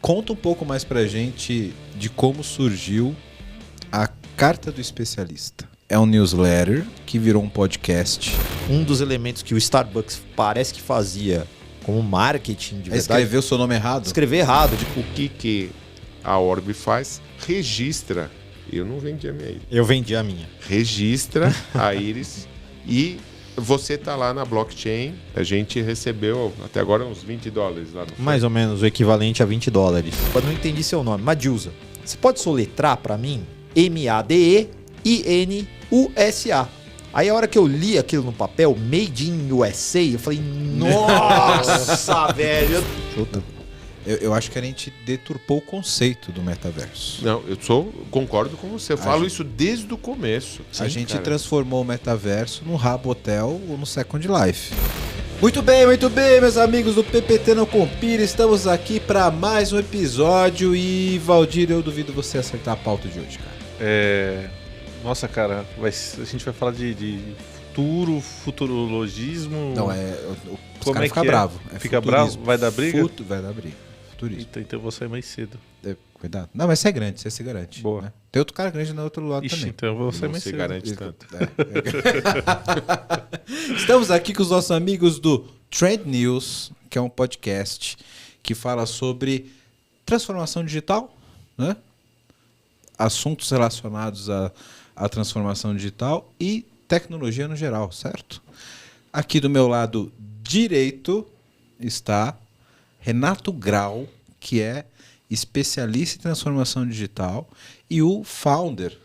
conta um pouco mais pra gente de como surgiu a Carta do Especialista. É um newsletter que virou um podcast. Um dos elementos que o Starbucks parece que fazia como marketing de verdade... Escreveu o seu nome errado? Escrever errado. O que a Orbi faz? Registra. Eu não vendi a minha íris. Eu vendi a minha. Registra a íris e você tá lá na blockchain. A gente recebeu até agora uns $20 lá no Mais ou menos o equivalente a $20. Eu não entendi seu nome. Madilza. Você pode soletrar pra mim? MADEINUSA. Aí a hora que eu li aquilo no papel, Made in USA, eu falei, nossa, velho. Eu acho que a gente deturpou o conceito do metaverso. Não, concordo com você. Eu falo isso desde o começo. A gente transformou o metaverso no Rabotel ou no Second Life. Muito bem, meus amigos do PPT Não Compira. Estamos aqui para mais um episódio e, Valdir, eu duvido você acertar a pauta de hoje, cara. Nossa, cara, a gente vai falar de futurologismo. Não, os caras ficam bravos. Fica bravo? Vai dar briga? Vai dar briga. Futurismo. Então eu vou sair mais cedo. Cuidado. Não, mas você é grande, você se garante. Boa. Né? Tem outro cara grande no outro lado também. Então eu vou sair mais cedo. Não se garante tanto. Estamos aqui com os nossos amigos do Trend News, que é um podcast que fala sobre transformação digital, né? Assuntos relacionados à transformação digital e tecnologia no geral, certo? Aqui do meu lado direito está Renato Grau, que é especialista em transformação digital e o founder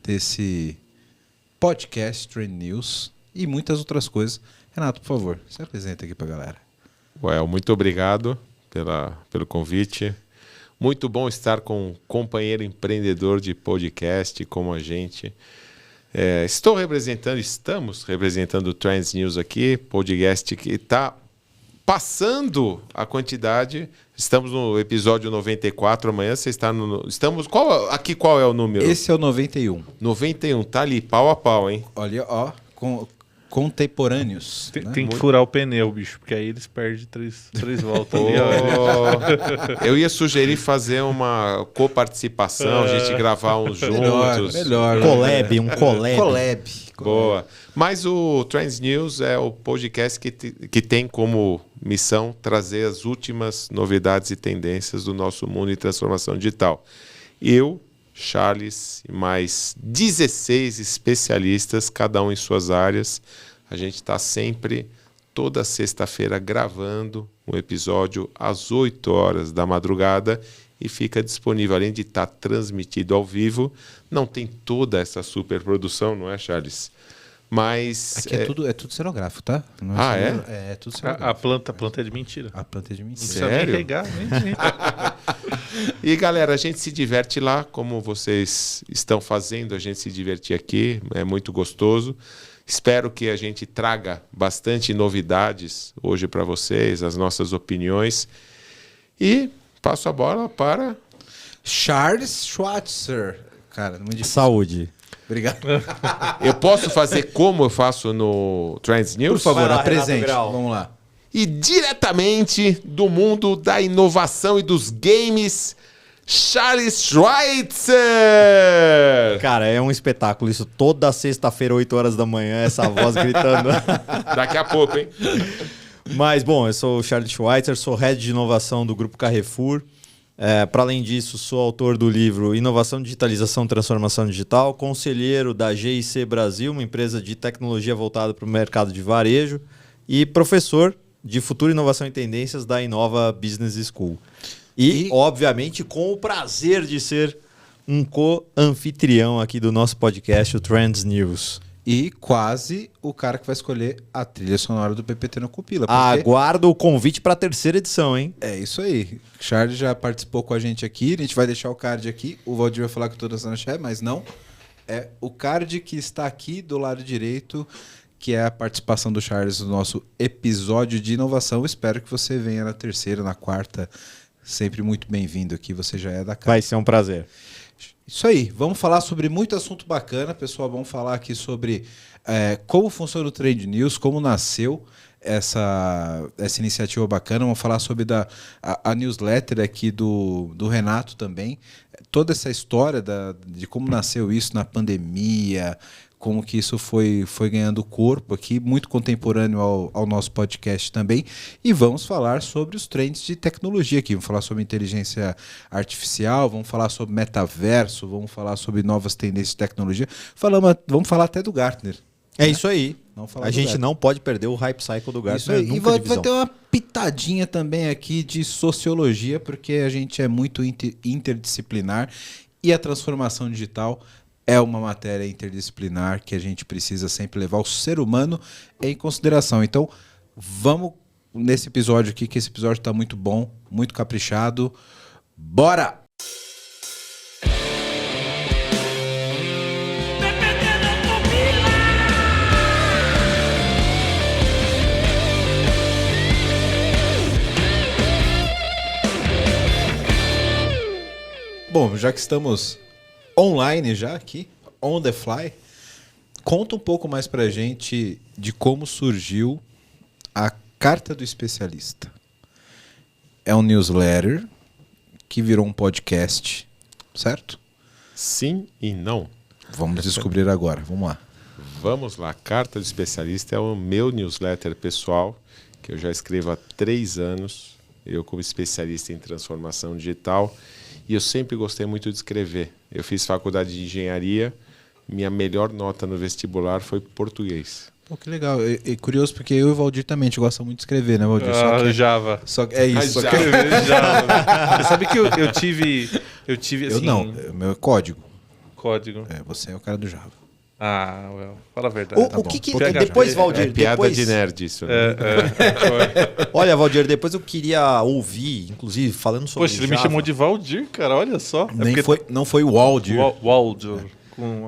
desse podcast Trend News e muitas outras coisas. Renato, por favor, se apresenta aqui para a galera. Muito obrigado pelo convite. Muito bom estar com um companheiro empreendedor de podcast como a gente. Estamos representando o Trends News aqui, podcast que está passando a quantidade. Estamos no episódio 94, amanhã você está no... Qual é o número? Esse é o 91. 91, tá ali, pau a pau, hein? Olha, contemporâneos. Tem que furar o pneu, bicho, porque aí eles perdem três voltas ali. Eu ia sugerir fazer uma coparticipação, a gente gravar uns juntos. Melhor. Um collab. Boa. Mas o Trends News é o podcast que tem como missão trazer as últimas novidades e tendências do nosso mundo em transformação digital. Eu, Charles e mais 16 especialistas, cada um em suas áreas. A gente está sempre, toda sexta-feira, gravando um episódio às 8 horas da madrugada e fica disponível, além de estar transmitido ao vivo. Não tem toda essa superprodução, não é, Charles? Mas... Aqui é tudo cenográfico, tá? Não é? É tudo cenográfico. A planta é de mentira. A planta é de mentira. Não precisa nem regar, nem. E galera, a gente se diverte lá, como vocês estão fazendo, a gente se divertir aqui, é muito gostoso. Espero que a gente traga bastante novidades hoje para vocês, as nossas opiniões. E passo a bola para... Charles Schweitzer. Cara, muito difícil. Saúde. Obrigado. Eu posso fazer como eu faço no Trends News? Por favor, lá, apresente. Renato Grau. Vamos lá. E diretamente do mundo da inovação e dos games, Charles Schweitzer! Cara, é um espetáculo isso. Toda sexta-feira, 8 horas da manhã, essa voz gritando. Daqui a pouco, hein? Mas, bom, eu sou o Charles Schweitzer, sou Head de Inovação do Grupo Carrefour. Para além disso, sou autor do livro Inovação, Digitalização e Transformação Digital, conselheiro da GIC Brasil, uma empresa de tecnologia voltada para o mercado de varejo, e professor de Futuro, Inovação e Tendências da Inova Business School. E, obviamente, com o prazer de ser um co-anfitrião aqui do nosso podcast, o Trends News. E quase o cara que vai escolher a trilha sonora do PPT Não Compila. Aguardo o convite para a terceira edição, hein? É isso aí. Charles já participou com a gente aqui. A gente vai deixar o card aqui. O Valdir vai falar que todas as notas, mas não. É o card que está aqui do lado direito, que é a participação do Charles no nosso episódio de inovação. Espero que você venha na terceira, na quarta. Sempre muito bem-vindo aqui. Você já é da casa. Vai ser um prazer. Isso aí, vamos falar sobre muito assunto bacana, pessoal. Vamos falar aqui sobre como funciona o Trend News, como nasceu. essa iniciativa bacana. Vamos falar sobre a newsletter aqui do Renato também. Toda essa história de como nasceu isso na pandemia, como que isso foi ganhando corpo aqui, muito contemporâneo ao nosso podcast também. E vamos falar sobre os trends de tecnologia aqui. Vamos falar sobre inteligência artificial, vamos falar sobre metaverso, vamos falar sobre novas tendências de tecnologia. Vamos falar até do Gartner. É isso aí. A gente não pode perder o hype cycle do Gartner. Isso aí. E vai ter uma pitadinha também aqui de sociologia, porque a gente é muito interdisciplinar e a transformação digital é uma matéria interdisciplinar que a gente precisa sempre levar o ser humano em consideração. Então, vamos nesse episódio aqui, que esse episódio está muito bom, muito caprichado. Bora! Bom, já que estamos online já aqui, on the fly, conta um pouco mais pra gente de como surgiu a Carta do Especialista. É um newsletter que virou um podcast, certo? Sim e não. Vamos descobrir agora, vamos lá. Vamos lá, Carta do Especialista é o meu newsletter pessoal, que eu já escrevo há 3 anos, eu como especialista em transformação digital. E eu sempre gostei muito de escrever. Eu fiz faculdade de engenharia, minha melhor nota no vestibular foi português. Pô, que legal. E curioso, porque eu e o Valdir também, a gente gosta muito de escrever, né, Valdir? Java. É isso. Java. Você sabe que eu tive assim... Eu não, o meu é código. Código. Você é o cara do Java. Fala a verdade. O que depois, Valdir, piada de nerd isso, né? Olha, Valdir, depois eu queria ouvir, inclusive, falando sobre Poxa, ele Java. me chamou de Valdir, cara, olha só. Não foi o Waldir. Waldir.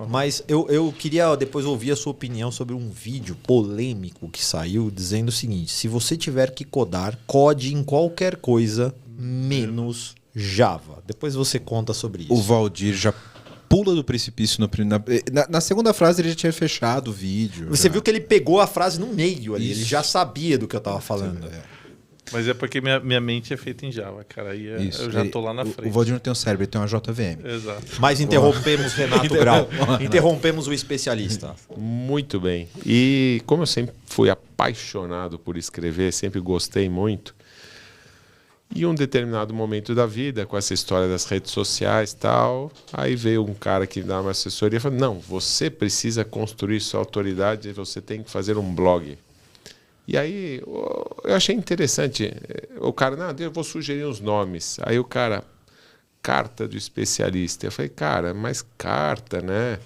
Mas eu queria depois ouvir a sua opinião sobre um vídeo polêmico que saiu dizendo o seguinte: se você tiver que codar, code em qualquer coisa menos Java. Depois você conta sobre isso. O Valdir já pula do precipício na segunda frase, ele já tinha fechado o vídeo. Você viu que ele pegou a frase no meio ali, ele já sabia do que eu tava falando. Mas é porque minha mente é feita em Java, cara. Aí eu já tô lá na frente. O Valdir não tem um cérebro, ele tem uma JVM. Exato. Mas interrompemos Renato Grau. Interrompemos o especialista. Muito bem. E como eu sempre fui apaixonado por escrever, sempre gostei muito, e um determinado momento da vida, com essa história das redes sociais e tal, aí veio um cara que dá uma assessoria e falou: não, você precisa construir sua autoridade, você tem que fazer um blog. E aí eu achei interessante. O cara, não, eu vou sugerir uns nomes. Aí o cara, Carta do Especialista. Eu falei, cara, mas carta, né?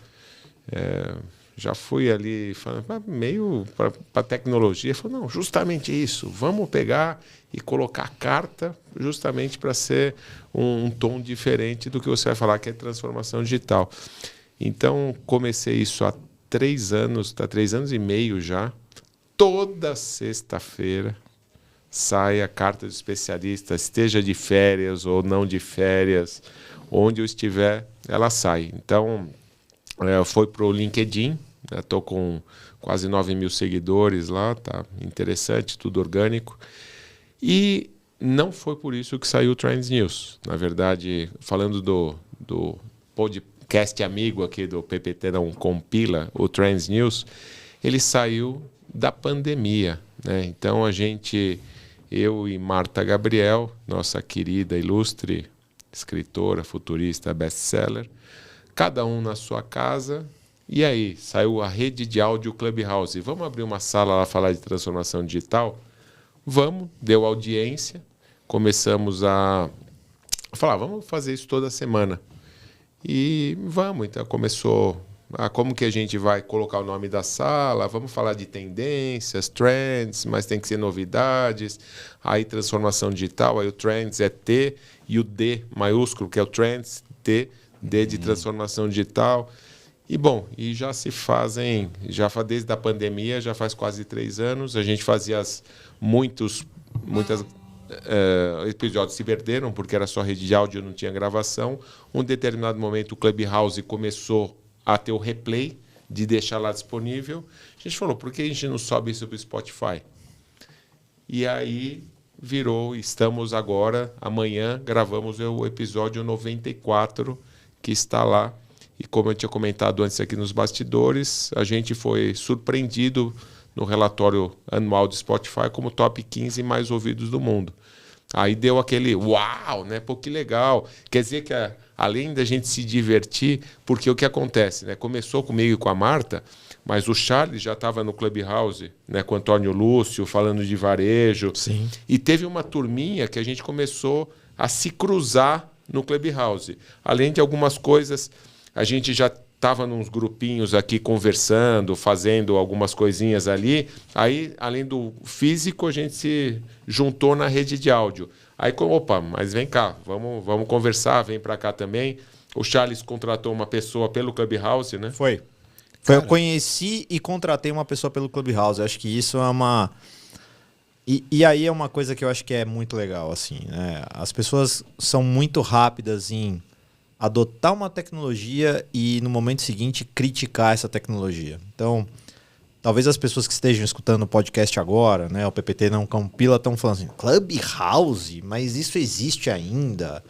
Já fui ali falando, meio para tecnologia. Ele falou, não, justamente isso. Vamos pegar e colocar carta justamente para ser um tom diferente do que você vai falar, que é transformação digital. Então, comecei isso há 3 anos, está 3 anos e meio já. Toda sexta-feira sai a Carta do Especialista, esteja de férias ou não de férias, onde eu estiver, ela sai. Então, foi para o LinkedIn, estou com quase 9 mil seguidores lá, tá interessante, tudo orgânico. E não foi por isso que saiu o Trends News. Na verdade, falando do podcast amigo aqui do PPT, não compila, o Trends News, ele saiu da pandemia, né? Então eu e Marta Gabriel, nossa querida, ilustre escritora, futurista, best-seller, cada um na sua casa, e aí saiu a rede de áudio Clubhouse. Vamos abrir uma sala lá falar de transformação digital? Vamos, deu audiência, começamos a falar, vamos fazer isso toda semana. E vamos, então começou... como que a gente vai colocar o nome da sala, vamos falar de tendências, trends, mas tem que ser novidades, aí transformação digital, aí o trends é T e o D maiúsculo, que é o trends, D de transformação digital. E bom, e já se fazem, desde a pandemia, já faz quase 3 anos, a gente fazia muitos episódios se perderam, porque era só rede de áudio, não tinha gravação. Um determinado momento o Clubhouse começou a ter o replay, de deixar lá disponível. A gente falou, por que a gente não sobe isso para o Spotify? E aí virou, estamos agora, amanhã gravamos o episódio 94, que está lá. E como eu tinha comentado antes aqui nos bastidores, a gente foi surpreendido no relatório anual do Spotify como top 15 mais ouvidos do mundo. Aí deu aquele uau, né? Pô, que legal. Quer dizer que além da gente se divertir, porque o que acontece, né? Começou comigo e com a Marta, mas o Charles já estava no Clubhouse, né? Com o Antônio Lúcio, falando de varejo. Sim. E teve uma turminha que a gente começou a se cruzar no Clubhouse. Além de algumas coisas, a gente já estava nos grupinhos aqui conversando, fazendo algumas coisinhas ali. Aí, além do físico, a gente se juntou na rede de áudio. Aí, opa, mas vem cá, vamos conversar, vem para cá também. O Charles contratou uma pessoa pelo Clubhouse, né? Foi. Eu conheci e contratei uma pessoa pelo Clubhouse. Eu acho que isso é uma... E aí é uma coisa que eu acho que é muito legal, assim, né? As pessoas são muito rápidas em adotar uma tecnologia e, no momento seguinte, criticar essa tecnologia. Então, talvez as pessoas que estejam escutando o podcast agora, né, o PPT Não Compila, estão falando assim, Clubhouse? Mas isso existe ainda?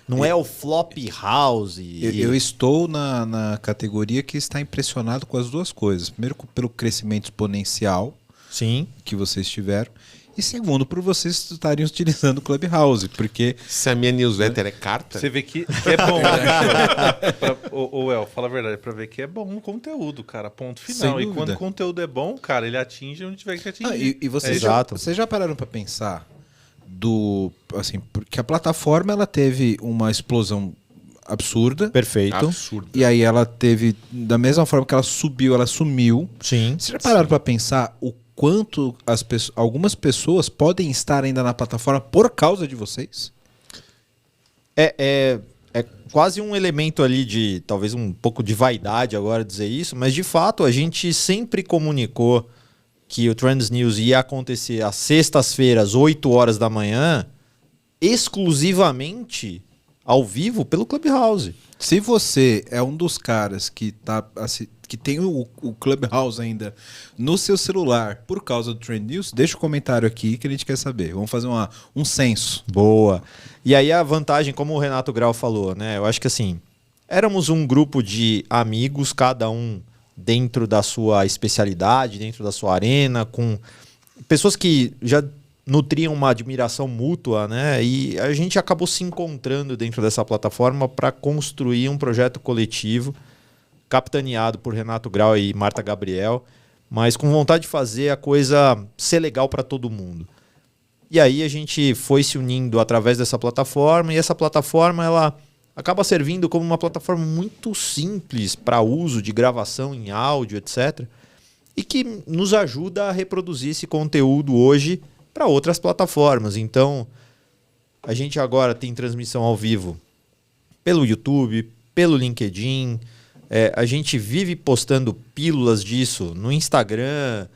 Não é o Flophouse? Eu estou na categoria que está impressionado com as duas coisas. Primeiro, pelo crescimento exponencial Sim. que vocês tiveram. E segundo, por vocês estarem utilizando o Clubhouse, porque... Se a minha newsletter é carta... Você vê que é bom, né? Ô, El, fala a verdade, pra ver que é bom o conteúdo, cara, ponto final. E quando o conteúdo é bom, cara, ele atinge onde tiver que atingir. E vocês já pararam para pensar assim, porque a plataforma ela teve uma explosão absurda. Perfeito. Absurdo. E aí ela teve, da mesma forma que ela subiu, ela sumiu. Sim. Vocês já pararam para pensar o quanto algumas pessoas podem estar ainda na plataforma por causa de vocês? É quase um elemento ali de, talvez um pouco de vaidade agora dizer isso, mas de fato a gente sempre comunicou que o Trends News ia acontecer às sextas-feiras, 8 horas da manhã, exclusivamente ao vivo pelo Clubhouse. Se você é um dos caras que tem o Clubhouse ainda no seu celular por causa do Trend News, deixa um comentário aqui que a gente quer saber. Vamos fazer um censo. Boa. E aí a vantagem, como o Renato Grau falou, né? Eu acho que assim, éramos um grupo de amigos, cada um dentro da sua especialidade, dentro da sua arena, com pessoas que já nutriam uma admiração mútua, né? E a gente acabou se encontrando dentro dessa plataforma para construir um projeto coletivo, capitaneado por Renato Grau e Marta Gabriel, mas com vontade de fazer a coisa ser legal para todo mundo. E aí a gente foi se unindo através dessa plataforma, e essa plataforma ela acaba servindo como uma plataforma muito simples para uso de gravação em áudio, etc. E que nos ajuda a reproduzir esse conteúdo hoje para outras plataformas. Então, a gente agora tem transmissão ao vivo pelo YouTube, pelo LinkedIn. A gente vive postando pílulas disso no Instagram,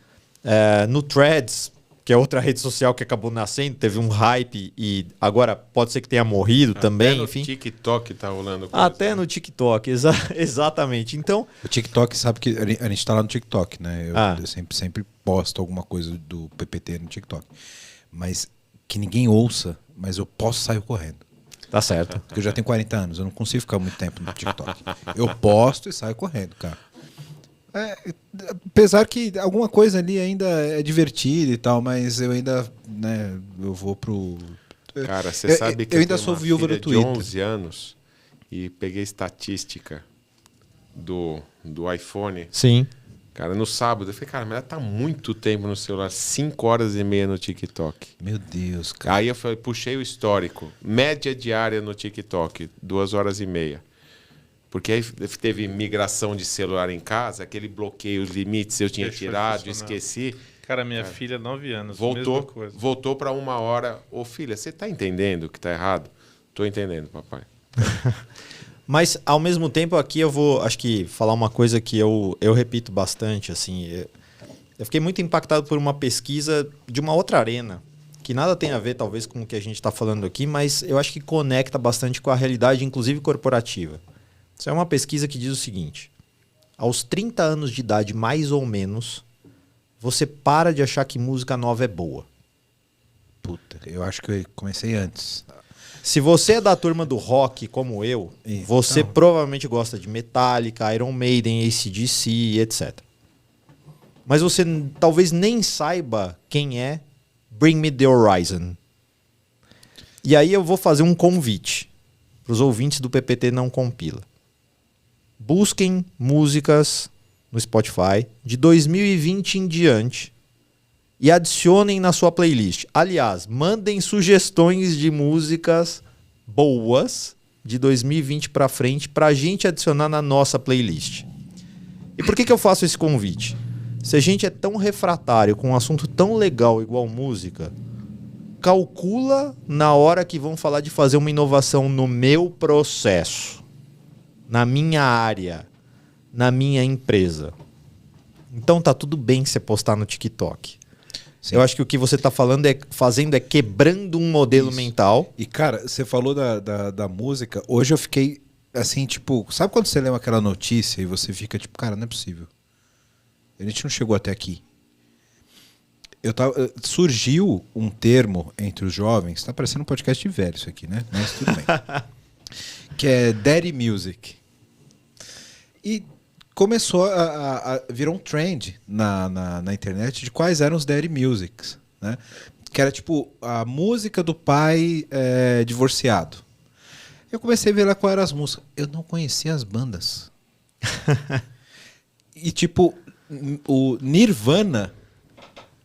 no Threads, que é outra rede social que acabou nascendo, teve um hype e agora pode ser que tenha morrido também, enfim. Até no TikTok tá rolando coisa. Até no TikTok, exatamente. Então, o TikTok, sabe que a gente tá lá no TikTok, né? Eu sempre posto alguma coisa do PPT no TikTok. Mas que ninguém ouça, mas eu posso sair correndo. Tá certo. Porque eu já tenho 40 anos, eu não consigo ficar muito tempo no TikTok. Eu posto e saio correndo, cara. Apesar que alguma coisa ali ainda é divertida e tal, mas eu ainda, né, eu vou pro... Cara, você sabe que eu ainda sou viúva do Twitter. De 11 anos e peguei estatística do iPhone. Sim. Cara, no sábado, eu falei, cara, mas ela tá muito tempo no celular, 5 horas e meia no TikTok. Meu Deus, cara. Aí eu puxei o histórico. Média diária no TikTok, 2 horas e meia. Porque aí teve migração de celular em casa, aquele bloqueio, os limites eu tinha tirado, esqueci. Cara, minha filha, 9 anos, voltou, mesma coisa. Voltou para 1 hora. Ô, filha, você tá entendendo que tá errado? Tô entendendo, papai. Mas, ao mesmo tempo, aqui eu vou, acho que, falar uma coisa que eu repito bastante, assim. Eu fiquei muito impactado por uma pesquisa de uma outra arena, que nada tem a ver, talvez, com o que a gente está falando aqui, mas eu acho que conecta bastante com a realidade, inclusive corporativa. Isso é uma pesquisa que diz o seguinte: aos 30 anos de idade, mais ou menos, você para de achar que música nova é boa. Puta, eu acho que eu comecei antes. Se você é da turma do rock como eu, você provavelmente gosta de Metallica, Iron Maiden, AC/DC, etc. Mas você talvez nem saiba quem é Bring Me The Horizon. E aí eu vou fazer um convite para os ouvintes do PPT Não Compila. Busquem músicas no Spotify de 2020 em diante e adicionem na sua playlist. Aliás, mandem sugestões de músicas boas de 2020 para frente para a gente adicionar na nossa playlist. E por que eu faço esse convite? Se a gente é tão refratário com um assunto tão legal igual música, calcula na hora que vão falar de fazer uma inovação no meu processo, na minha área, na minha empresa. Então tá tudo bem você postar no TikTok. Sim. Eu acho que o que você está fazendo é quebrando um modelo mental. E, cara, você falou da música. Hoje eu fiquei assim, tipo... Sabe quando você lê aquela notícia e você fica tipo, cara, não é possível. A gente não chegou até aqui. Surgiu um termo entre os jovens. Tá parecendo um podcast de velho isso aqui, né? Mas tudo bem. Que é Daddy Music. E... começou a virar um trend na internet de quais eram os Daddy Musics, né? Que era tipo a música do pai divorciado. Eu comecei a ver lá quais eram as músicas. Eu não conhecia as bandas. E tipo, o Nirvana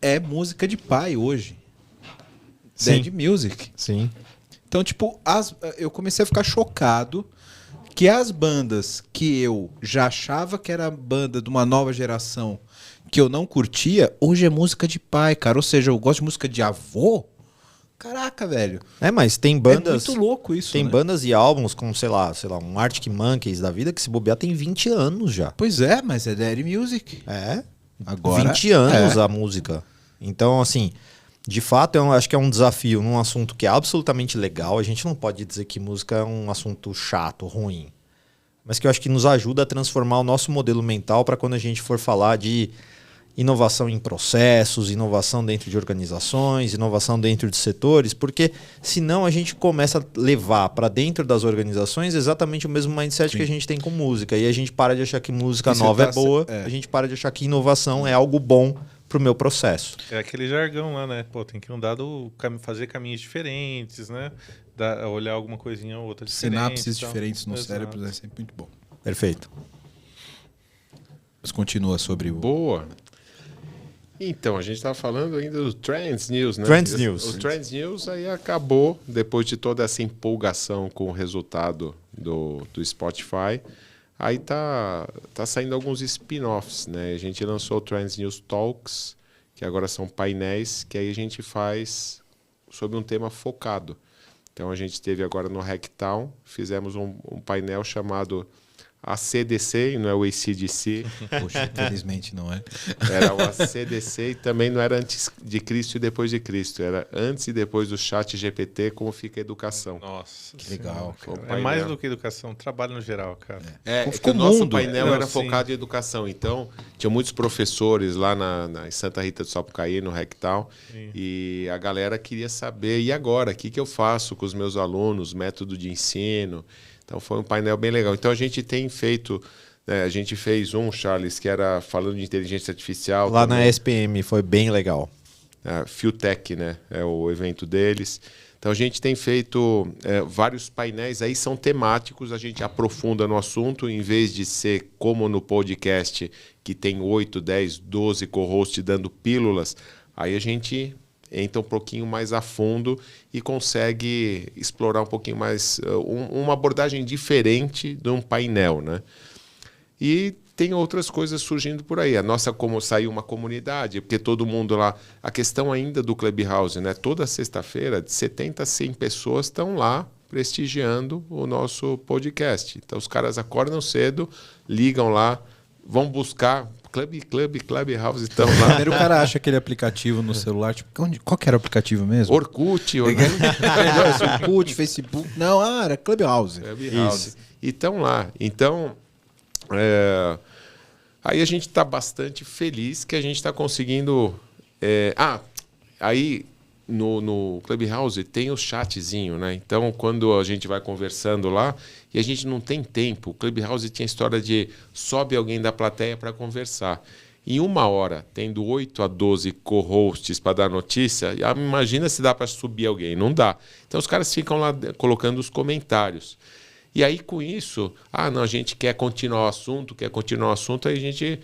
é música de pai hoje. Sim. Daddy Music. Sim. Então, tipo, eu comecei a ficar chocado que as bandas que eu já achava que era banda de uma nova geração que eu não curtia, hoje é música de pai, cara. Ou seja, eu gosto de música de avô. Caraca, velho. Mas tem bandas... É muito louco isso, Tem né? bandas e álbuns como, sei lá, um Arctic Monkeys da vida que se bobear tem 20 anos já. Pois é, mas é Daddy Music. Agora 20 anos a música. Então, assim... De fato, eu acho que é um desafio num assunto que é absolutamente legal. A gente não pode dizer que música é um assunto chato, ruim. Mas que eu acho que nos ajuda a transformar o nosso modelo mental para quando a gente for falar de inovação em processos, inovação dentro de organizações, inovação dentro de setores, porque senão a gente começa a levar para dentro das organizações exatamente o mesmo mindset que a gente tem com música. E a gente para de achar que música nova é boa, a gente para de achar que inovação é algo bom pro meu processo. É aquele jargão lá, né? Pô, tem que andar fazer caminhos diferentes, né? Olhar alguma coisinha ou outra diferente. Sinapses diferentes no cérebro é sempre muito bom. Perfeito. Mas continua sobre o... Boa. Então, a gente estava falando ainda do Trends News, né? Trends News. O Trends News aí acabou, depois de toda essa empolgação com o resultado do Spotify. Aí tá saindo alguns spin-offs, né? A gente lançou o Trends News Talks, que agora são painéis, que aí a gente faz sobre um tema focado. Então a gente teve agora no Hacktown, fizemos um painel chamado ACDC, e não é o ACDC. Poxa, infelizmente não é. Era o ACDC e também não era antes de Cristo e depois de Cristo. Era antes e depois do chat GPT, como fica a educação. Nossa, que legal. Cara. É mais do que educação, trabalho no geral, cara. O nosso painel era focado em educação. Então, tinha muitos professores lá em Santa Rita do Sapucaí, no Hacktown, e a galera queria saber, e agora? O que eu faço com os meus alunos? Método de ensino? Então foi um painel bem legal. Então a gente tem feito, a gente fez Charles, que era falando de inteligência artificial. Lá também. Na SPM, foi bem legal. Fiotech, né? É o evento deles. Então a gente tem feito vários painéis, aí são temáticos, a gente aprofunda no assunto, em vez de ser como no podcast, que tem 8, 10, 12 co-hosts dando pílulas, aí a gente entra um pouquinho mais a fundo e consegue explorar um pouquinho mais, uma abordagem diferente de um painel, né? E tem outras coisas surgindo por aí. A nossa, como saiu uma comunidade, porque todo mundo lá... A questão ainda do Clubhouse, né? Toda sexta-feira, de 70 a 100 pessoas estão lá prestigiando o nosso podcast. Então, os caras acordam cedo, ligam lá, vão buscar... Clubhouse, estão lá. Primeiro o cara acha aquele aplicativo no celular, tipo, qual que era o aplicativo mesmo? Orkut, Facebook. Não, era Clubhouse. Isso. E estão lá. Então, aí a gente está bastante feliz que a gente está conseguindo... aí, no Clubhouse tem o chatzinho, né? Então, quando a gente vai conversando lá e a gente não tem tempo, o Clubhouse tinha a história de sobe alguém da plateia para conversar. Em 1 hora, tendo 8 a 12 co-hosts para dar notícia, imagina se dá para subir alguém. Não dá. Então, os caras ficam lá colocando os comentários. E aí, com isso, não, a gente quer continuar o assunto, aí a gente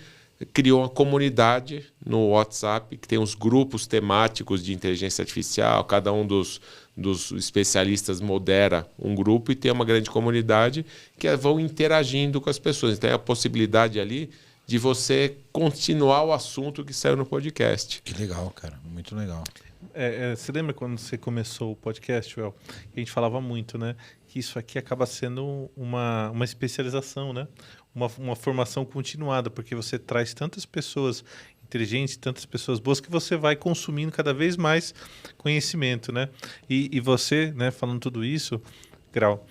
criou uma comunidade no WhatsApp, que tem uns grupos temáticos de inteligência artificial, cada um dos especialistas modera um grupo e tem uma grande comunidade que vão interagindo com as pessoas. Então, é a possibilidade ali de você continuar o assunto que saiu no podcast. Que legal, cara. Muito legal. Você lembra quando você começou o podcast, Well? A gente falava muito, né? Que isso aqui acaba sendo uma especialização, né? Uma formação continuada, porque você traz tantas pessoas inteligentes, tantas pessoas boas, que você vai consumindo cada vez mais conhecimento, né? E você, né, falando tudo isso, Grau,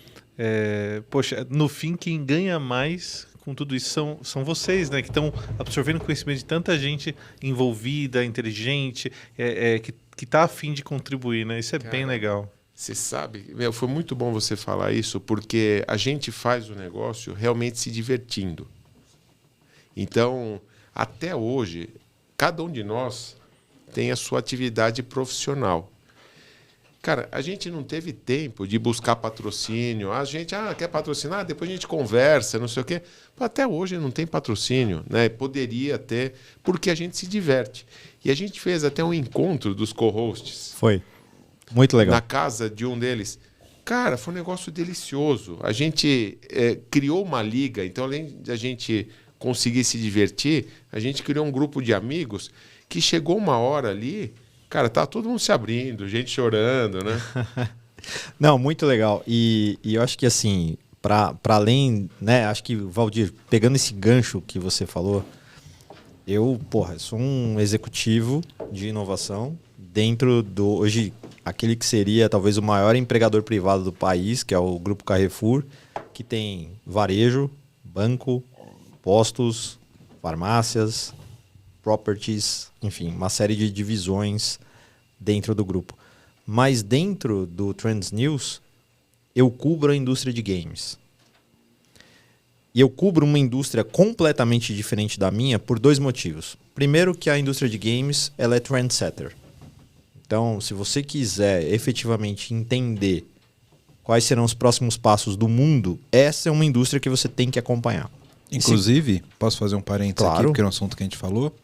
poxa, no fim, quem ganha mais com tudo isso são vocês, né? Que estão absorvendo conhecimento de tanta gente envolvida, inteligente, que está a fim de contribuir, né? Isso é bem legal. Você sabe, foi muito bom você falar isso, porque a gente faz o negócio realmente se divertindo. Então, até hoje, cada um de nós tem a sua atividade profissional. Cara, a gente não teve tempo de buscar patrocínio. A gente quer patrocinar, depois a gente conversa, não sei o quê. Até hoje não tem patrocínio, né? Poderia ter, porque a gente se diverte. E a gente fez até um encontro dos co-hosts. Foi. Muito legal. Na casa de um deles. Cara, foi um negócio delicioso. A gente criou uma liga, então além de a gente conseguir se divertir, a gente criou um grupo de amigos que chegou uma hora ali, cara, tá todo mundo se abrindo, gente chorando, né? Não, muito legal. E eu acho que assim, para além, né, acho que, Valdir, pegando esse gancho que você falou, eu sou um executivo de inovação dentro do, hoje, aquele que seria talvez o maior empregador privado do país, que é o Grupo Carrefour, que tem varejo, banco, postos, farmácias, properties, enfim, uma série de divisões dentro do grupo. Mas dentro do Trends News, eu cubro a indústria de games. E eu cubro uma indústria completamente diferente da minha por 2 motivos. Primeiro, que a indústria de games ela é trendsetter. Então, se você quiser efetivamente entender quais serão os próximos passos do mundo, essa é uma indústria que você tem que acompanhar. Inclusive, posso fazer um parênteses aqui, porque é um assunto que a gente falou.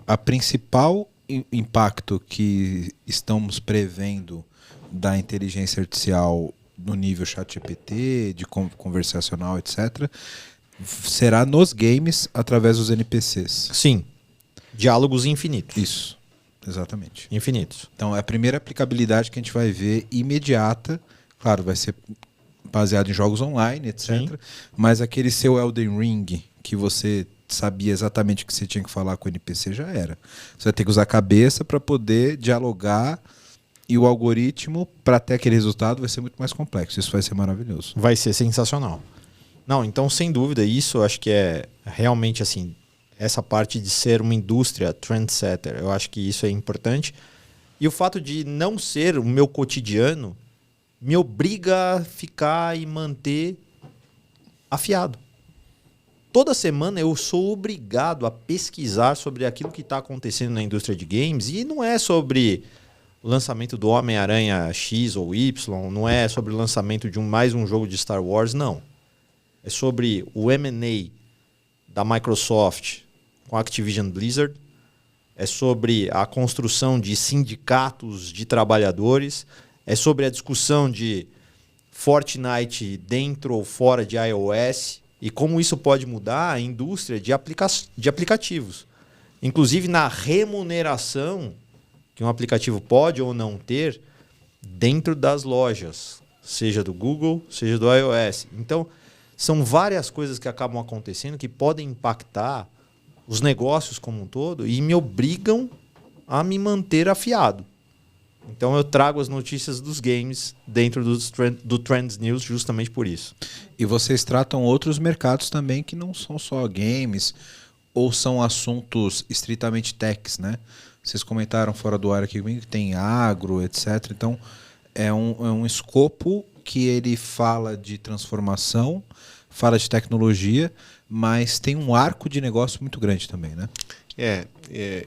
A principal impacto que estamos prevendo da inteligência artificial no nível ChatGPT, de conversacional, etc., será nos games através dos NPCs. Sim. Diálogos infinitos. Isso, exatamente. Infinitos. Então, é a primeira aplicabilidade que a gente vai ver imediata. Claro, vai ser baseado em jogos online, etc. Sim. Mas aquele seu Elden Ring, que você sabia exatamente o que você tinha que falar com o NPC, já era. Você vai ter que usar a cabeça para poder dialogar, e o algoritmo, para ter aquele resultado, vai ser muito mais complexo. Isso vai ser maravilhoso. Vai ser sensacional. Não, então, sem dúvida, isso eu acho que é realmente assim, essa parte de ser uma indústria trendsetter, eu acho que isso é importante. E o fato de não ser o meu cotidiano me obriga a ficar e manter afiado. Toda semana eu sou obrigado a pesquisar sobre aquilo que está acontecendo na indústria de games, e não é sobre o lançamento do Homem-Aranha X ou Y, não é sobre o lançamento de mais um jogo de Star Wars, não. É sobre o M&A da Microsoft com a Activision Blizzard, é sobre a construção de sindicatos de trabalhadores, é sobre a discussão de Fortnite dentro ou fora de iOS e como isso pode mudar a indústria de aplicativos. Inclusive na remuneração que um aplicativo pode ou não ter dentro das lojas, seja do Google, seja do iOS. Então, são várias coisas que acabam acontecendo que podem impactar os negócios como um todo e me obrigam a me manter afiado. Então eu trago as notícias dos games dentro do Trends News justamente por isso. E vocês tratam outros mercados também que não são só games ou são assuntos estritamente techs, né? Vocês comentaram fora do ar aqui comigo que tem agro, etc. Então, é um escopo que ele fala de transformação, fala de tecnologia, mas tem um arco de negócio muito grande também, né?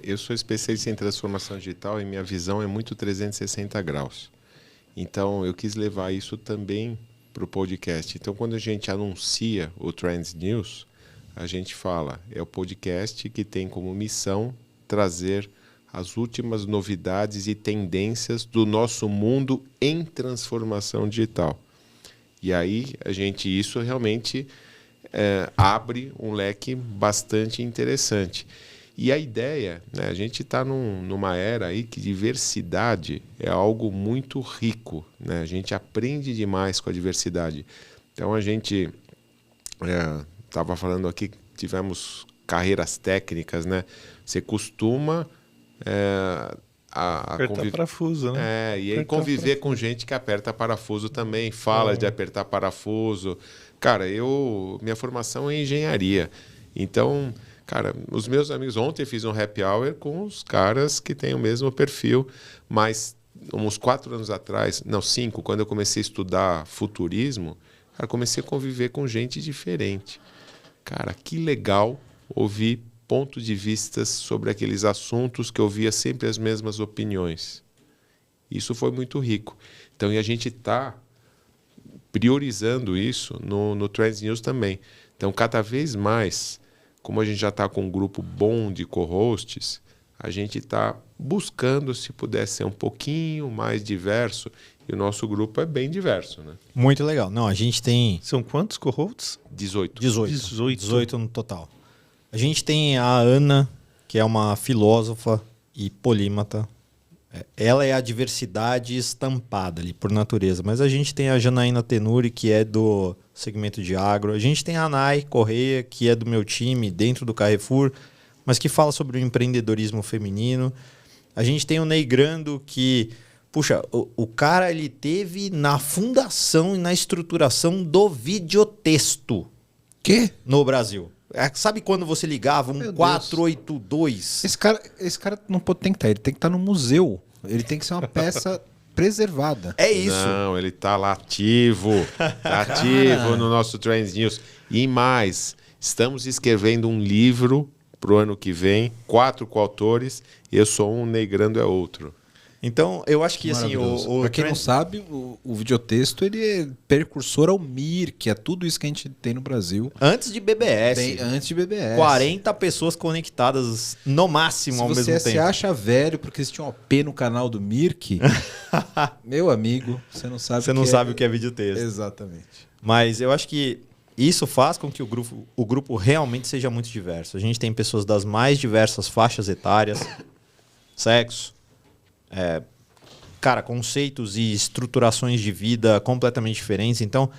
Eu sou especialista em transformação digital e minha visão é muito 360 graus. Então, eu quis levar isso também para o podcast. Então, quando a gente anuncia o Trends News, a gente fala, é o podcast que tem como missão trazer as últimas novidades e tendências do nosso mundo em transformação digital. E aí, isso realmente abre um leque bastante interessante. E a ideia, né, a gente está numa era aí que diversidade é algo muito rico, né? A gente aprende demais com a diversidade. Então, a gente estava falando aqui, tivemos carreiras técnicas, né? Você costuma apertar parafuso, né? E aí conviver com gente que aperta parafuso também, fala de apertar parafuso. Cara, minha formação é em engenharia. Então, cara, os meus amigos, ontem fiz um happy hour com os caras que têm o mesmo perfil, mas uns 4 anos atrás, não, 5, quando eu comecei a estudar futurismo, cara, comecei a conviver com gente diferente. Cara, que legal ouvir pontos de vista sobre aqueles assuntos que eu via sempre as mesmas opiniões. Isso foi muito rico. Então, e a gente está priorizando isso no Trends News também. Então, cada vez mais, como a gente já está com um grupo bom de co-hosts, a gente está buscando, se puder ser um pouquinho mais diverso, e o nosso grupo é bem diverso, né? Muito legal. Não, a gente tem... São quantos co-hosts? 18. 18 no total. A gente tem a Ana, que é uma filósofa e polímata. Ela é a diversidade estampada ali, por natureza. Mas a gente tem a Janaína Tenuri, que é do segmento de agro. A gente tem a Nai Correia, que é do meu time, dentro do Carrefour, mas que fala sobre o empreendedorismo feminino. A gente tem o Ney Grando, que... Puxa, o cara ele teve na fundação e na estruturação do videotexto. Quê? No Brasil. Sabe quando você ligava um 482? Esse cara não tem que estar, ele tem que estar no museu. Ele tem que ser uma peça preservada. É isso. Não, ele está lá ativo. Tá ativo no nosso Trends News. E mais, estamos escrevendo um livro para o ano que vem, 4 coautores. Eu sou um, Ney Grando é outro. Então, eu acho que assim, Para quem não sabe, o videotexto ele é precursor ao MIR, que é tudo isso que a gente tem no Brasil. Antes de BBS. Antes de BBS. 40 pessoas conectadas no máximo ao mesmo tempo. Se você se acha velho porque existe um OP no canal do Mirk, meu amigo, você não sabe o que é videotexto. Exatamente. Mas eu acho que isso faz com que o grupo realmente seja muito diverso. A gente tem pessoas das mais diversas faixas etárias, sexo, conceitos e estruturações de vida completamente diferentes. Então,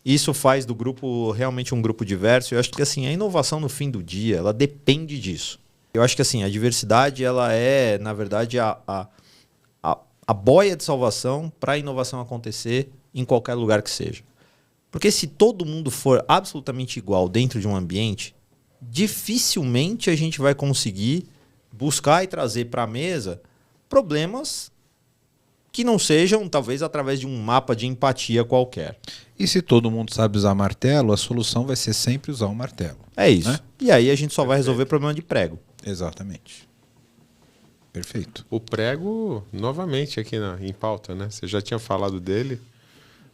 isso faz do grupo realmente um grupo diverso. Eu acho que assim, a inovação no fim do dia, ela depende disso. Eu acho que assim, a diversidade ela é, na verdade, a boia de salvação para a inovação acontecer em qualquer lugar que seja. Porque se todo mundo for absolutamente igual dentro de um ambiente, dificilmente a gente vai conseguir buscar e trazer para a mesa problemas que não sejam, talvez, através de um mapa de empatia qualquer. E se todo mundo sabe usar martelo, a solução vai ser sempre usar um martelo. É isso. Né? E aí a gente só vai resolver problema de prego. Exatamente. Perfeito. O prego, novamente, aqui em pauta, né? Você já tinha falado dele.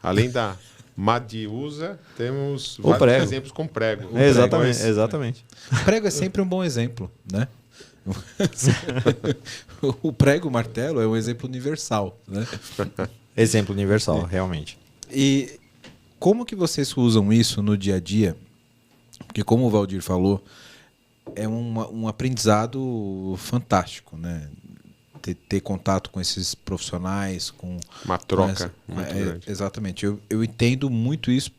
Além da Madiusa, temos vários exemplos com prego. Exatamente. Prego é sempre um bom exemplo, né? O prego, o martelo é um exemplo universal, né? Exemplo universal, realmente. E como que vocês usam isso no dia a dia? Porque como o Valdir falou, é um aprendizado fantástico, né? Ter contato com esses profissionais, com uma troca muito grande. Exatamente. Eu entendo muito isso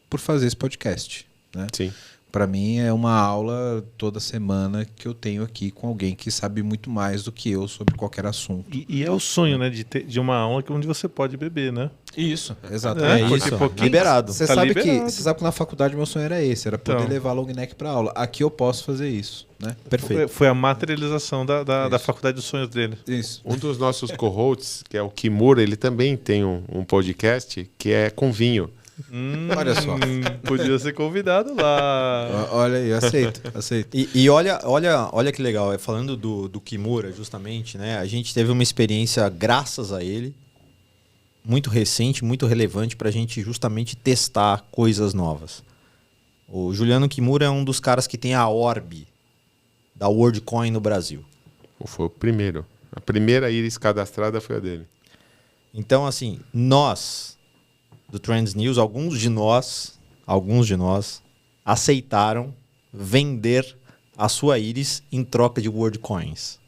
por fazer esse podcast, né? Sim. Para mim é uma aula toda semana que eu tenho aqui com alguém que sabe muito mais do que eu sobre qualquer assunto. E é o sonho, né, de uma aula onde você pode beber, né? Isso, exatamente. É isso, liberado. Você Tá sabe liberado. você sabe que na faculdade meu sonho era esse, era poder Então. levar long neck para aula. Aqui eu posso fazer isso, né? Perfeito. Foi a materialização da Isso. faculdade dos sonhos dele. Isso. Um dos nossos co-hosts, que é o Kimura, ele também tem um podcast que é com vinho. Olha só. Podia ser convidado lá. Olha aí, aceito. E olha que legal, falando do Kimura, justamente, né? A gente teve uma experiência, graças a ele, muito recente, muito relevante para a gente justamente testar coisas novas. O Juliano Kimura é um dos caras que tem a Orb da WorldCoin no Brasil. Foi o primeiro. A primeira íris cadastrada foi a dele. Então, assim, nós, do Trends News, alguns de nós aceitaram vender a sua íris em troca de WorldCoins.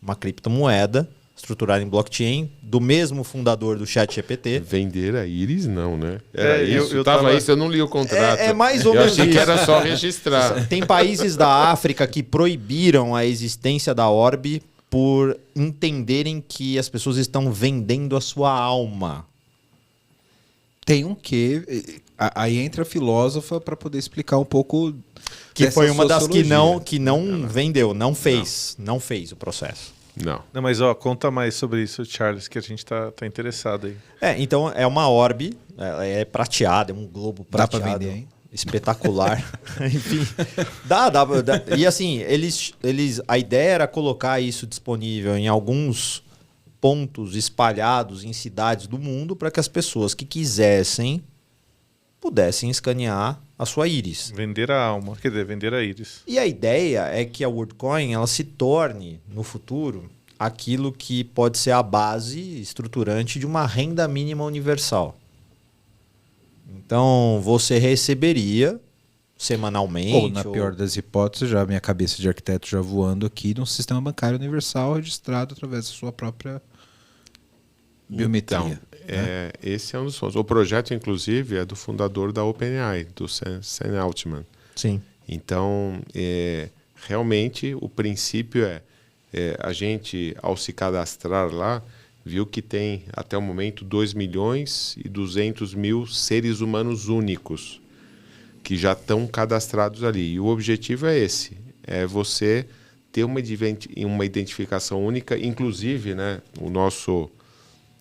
Uma criptomoeda estruturada em blockchain do mesmo fundador do ChatGPT. Vender a íris, não, né? Era isso. eu Tava tava- isso, eu não li o contrato. É mais ou Eu menos achei que isso. era só registrar. Tem países da África que proibiram a existência da Orb por entenderem que as pessoas estão vendendo a sua alma. Tem um quê? Aí entra a filósofa para poder explicar um pouco. Que dessa foi uma das sociologia. que não vendeu, não fez o processo. Não. Não, mas conta mais sobre isso, Charles, que a gente tá interessado aí. Então é uma orbe, ela é prateada, é um globo Dá pra prateado. vender, hein? Espetacular. Enfim, dá. E assim, a ideia era colocar isso disponível em alguns pontos espalhados em cidades do mundo para que as pessoas que quisessem pudessem escanear a sua íris. Vender a alma, quer dizer, vender a íris. E a ideia é que a WorldCoin ela se torne, no futuro, aquilo que pode ser a base estruturante de uma renda mínima universal. Então, você receberia semanalmente... Ou, na pior das hipóteses, já minha cabeça de arquiteto já voando aqui, num sistema bancário universal registrado através da sua própria biometria. Então, esse é um dos pontos. O projeto, inclusive, é do fundador da OpenAI, do Sam Altman. Sim. Então, realmente, o princípio a gente, ao se cadastrar lá, viu que tem, até o momento, 2.200.000 seres humanos únicos que já estão cadastrados ali. E o objetivo é esse, é você ter uma identificação única, inclusive, né, o nosso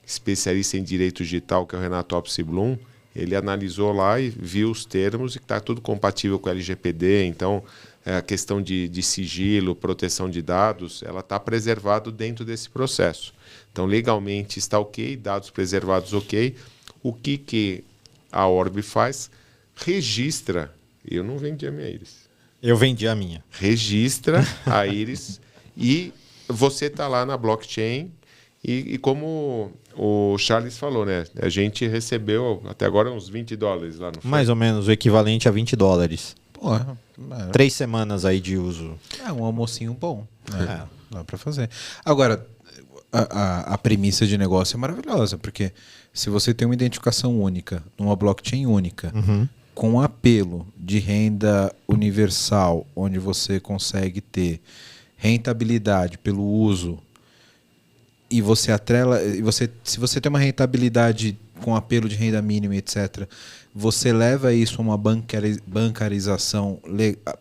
especialista em direito digital, que é o Renato Opsi-Blum, ele analisou lá e viu os termos e está tudo compatível com o LGPD, então a questão de sigilo, proteção de dados, ela está preservado dentro desse processo. Então, legalmente está ok, dados preservados ok. O que a Orb faz? Registra. Eu não vendi a minha íris. Eu vendi a minha. Registra a íris e você está lá na blockchain e como o Charles falou, né? A gente recebeu até agora uns $20 lá no fundo. Mais ou menos o equivalente a $20. Porra, 3 semanas aí de uso. é um almocinho bom. Né? Dá para fazer. Agora, a premissa de negócio é maravilhosa, porque se você tem uma identificação única, numa blockchain única, com um apelo de renda universal, onde você consegue ter rentabilidade pelo uso, e você atrela, se você tem uma rentabilidade com apelo de renda mínima, etc., você leva isso a uma bancarização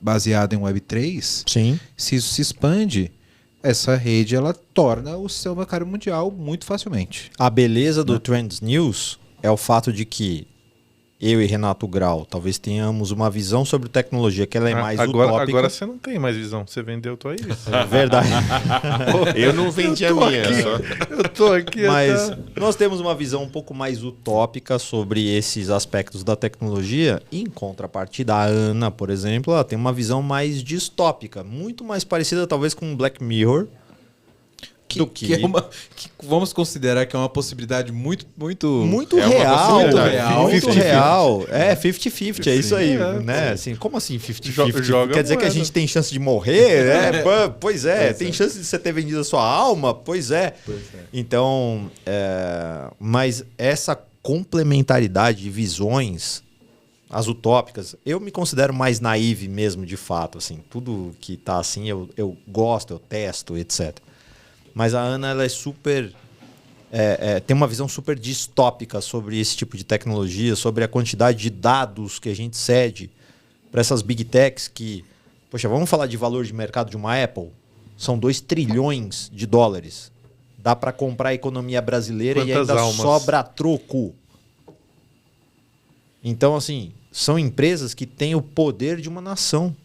baseada em Web3, Sim. se isso se expande, essa rede ela torna o sistema bancário mundial muito facilmente. A beleza do Trends News é o fato de que eu e Renato Grau talvez tenhamos uma visão sobre tecnologia que ela é mais utópica. Agora você não tem mais visão, você vendeu tua íris. É verdade. Eu não vendi a minha. Só. Eu tô aqui Mas até... nós temos uma visão um pouco mais utópica sobre esses aspectos da tecnologia. E, em contrapartida, a Ana, por exemplo, ela tem uma visão mais distópica, muito mais parecida talvez com Black Mirror. Que vamos considerar que é uma possibilidade muito Muito É uma real, possibilidade. muito 50-50. real. É 50-50, é isso aí, É, né? Assim, como assim 50-50? Joga Quer dizer que a moeda. gente tem chance de morrer? Pois é. Tem chance de você ter vendido a sua alma? Pois é. Então, mas essa complementaridade de visões as utópicas. Eu me considero mais naive mesmo, de fato. Assim, tudo que tá assim eu gosto, eu testo, etc. Mas a Ana, ela é super... tem uma visão super distópica sobre esse tipo de tecnologia, sobre a quantidade de dados que a gente cede para essas big techs que... Poxa, vamos falar de valor de mercado de uma Apple? São 2 trilhões de dólares. Dá para comprar a economia brasileira e Quantas ainda almas? sobra troco. Então, assim, são empresas que têm o poder de uma nação.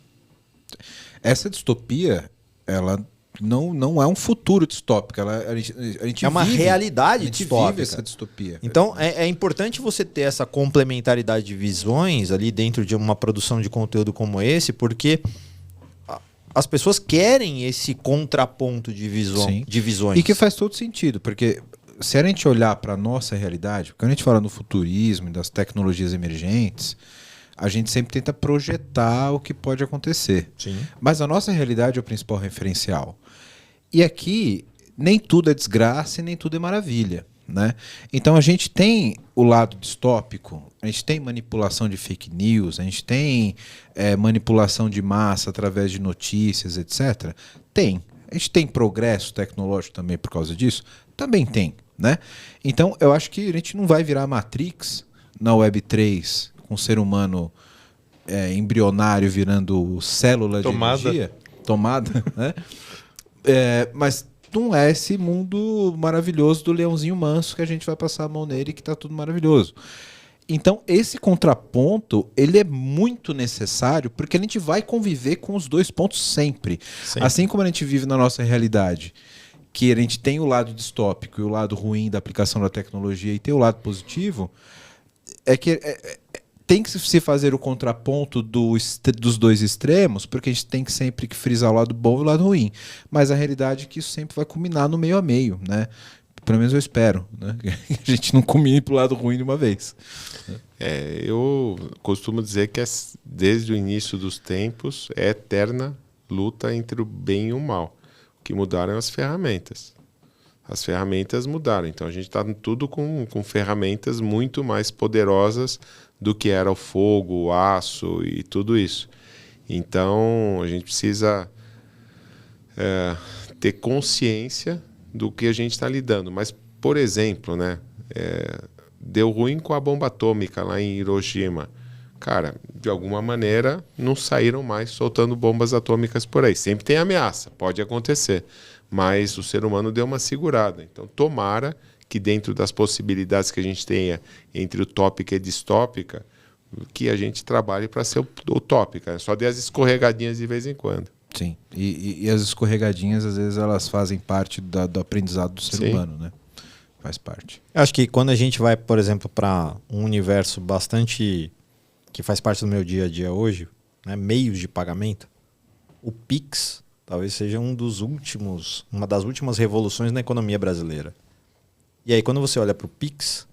Essa distopia, ela não é um futuro distópico. A gente É uma vive, realidade a gente distópica. vive essa distopia. Então, é importante você ter essa complementaridade de visões ali dentro de uma produção de conteúdo como esse, porque as pessoas querem esse contraponto de Sim. visões. E que faz todo sentido, porque se a gente olhar para a nossa realidade, quando a gente fala no futurismo e das tecnologias emergentes, a gente sempre tenta projetar o que pode acontecer. Sim. Mas a nossa realidade é o principal referencial. E aqui, nem tudo é desgraça e nem tudo é maravilha, né? Então a gente tem o lado distópico, a gente tem manipulação de fake news, a gente tem manipulação de massa através de notícias, etc. Tem. A gente tem progresso tecnológico também por causa disso? Também tem, né? Então eu acho que a gente não vai virar Matrix na Web3 com o ser humano embrionário virando célula de energia. Tomada. Né? Mas não é esse mundo maravilhoso do leãozinho manso que a gente vai passar a mão nele e que está tudo maravilhoso. Então, esse contraponto, ele é muito necessário porque a gente vai conviver com os dois pontos sempre. Assim como a gente vive na nossa realidade, que a gente tem o lado distópico e o lado ruim da aplicação da tecnologia e tem o lado positivo, tem que se fazer o contraponto dos dois extremos, porque a gente tem que sempre frisar o lado bom e o lado ruim. Mas a realidade é que isso sempre vai culminar no meio a meio, né? Pelo menos eu espero, né? Que a gente não culmine pro lado ruim de uma vez. Eu costumo dizer que desde o início dos tempos é eterna luta entre o bem e o mal. O que mudaram as ferramentas. As ferramentas mudaram. Então a gente está tudo com ferramentas muito mais poderosas do que era o fogo, o aço e tudo isso. Então a gente precisa ter consciência do que a gente está lidando. Mas, por exemplo, né, deu ruim com a bomba atômica lá em Hiroshima. Cara, de alguma maneira não saíram mais soltando bombas atômicas por aí. Sempre tem ameaça, pode acontecer. Mas o ser humano deu uma segurada. Então, tomara que dentro das possibilidades que a gente tenha entre utópica e distópica, que a gente trabalhe para ser utópica. Só dê as escorregadinhas de vez em quando. Sim, e as escorregadinhas, às vezes, elas fazem parte do aprendizado do ser humano, né? Faz parte. Eu acho que quando a gente vai, por exemplo, para um universo bastante... que faz parte do meu dia a dia hoje, né, meios de pagamento, o Pix talvez seja uma das últimas revoluções na economia brasileira. E aí, quando você olha para o Pix,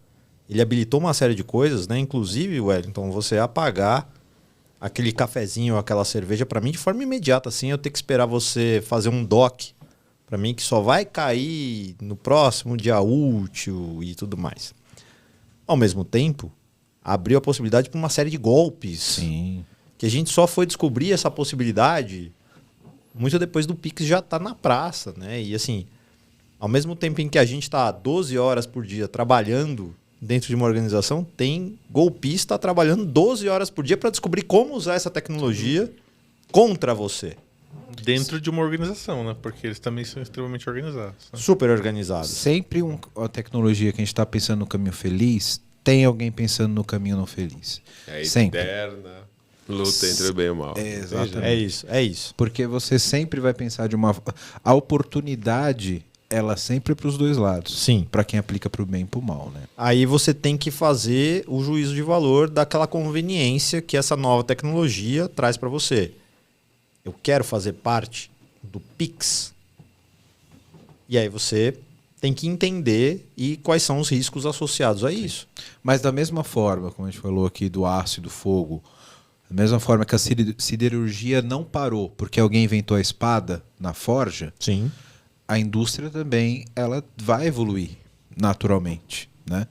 ele habilitou uma série de coisas, né? Inclusive, Wellington, você apagar aquele cafezinho, aquela cerveja, para mim, de forma imediata, assim, eu ter que esperar você fazer um DOC, para mim, que só vai cair no próximo dia útil e tudo mais. Ao mesmo tempo, abriu a possibilidade para uma série de golpes. Sim. Que a gente só foi descobrir essa possibilidade muito depois do Pix já estar na praça, né? E assim, ao mesmo tempo em que a gente está 12 horas por dia trabalhando dentro de uma organização, tem golpista trabalhando 12 horas por dia para descobrir como usar essa tecnologia contra você. Dentro de uma organização, né? Porque eles também são extremamente organizados. Né? Super organizados. Sempre a tecnologia que a gente está pensando no caminho feliz, tem alguém pensando no caminho não feliz. Sempre. Eterna luta entre o bem e o mal. Exatamente. É isso. Porque você sempre vai pensar de uma... A oportunidade, ela é sempre para os dois lados. Sim. Para quem aplica para o bem e para o mal, né? Aí você tem que fazer o juízo de valor daquela conveniência que essa nova tecnologia traz para você. Eu quero fazer parte do Pix. E aí você tem que entender quais são os riscos associados a isso. Mas da mesma forma, como a gente falou aqui do aço e do fogo, da mesma forma que a siderurgia não parou porque alguém inventou a espada na forja, Sim. a indústria também ela vai evoluir naturalmente, né?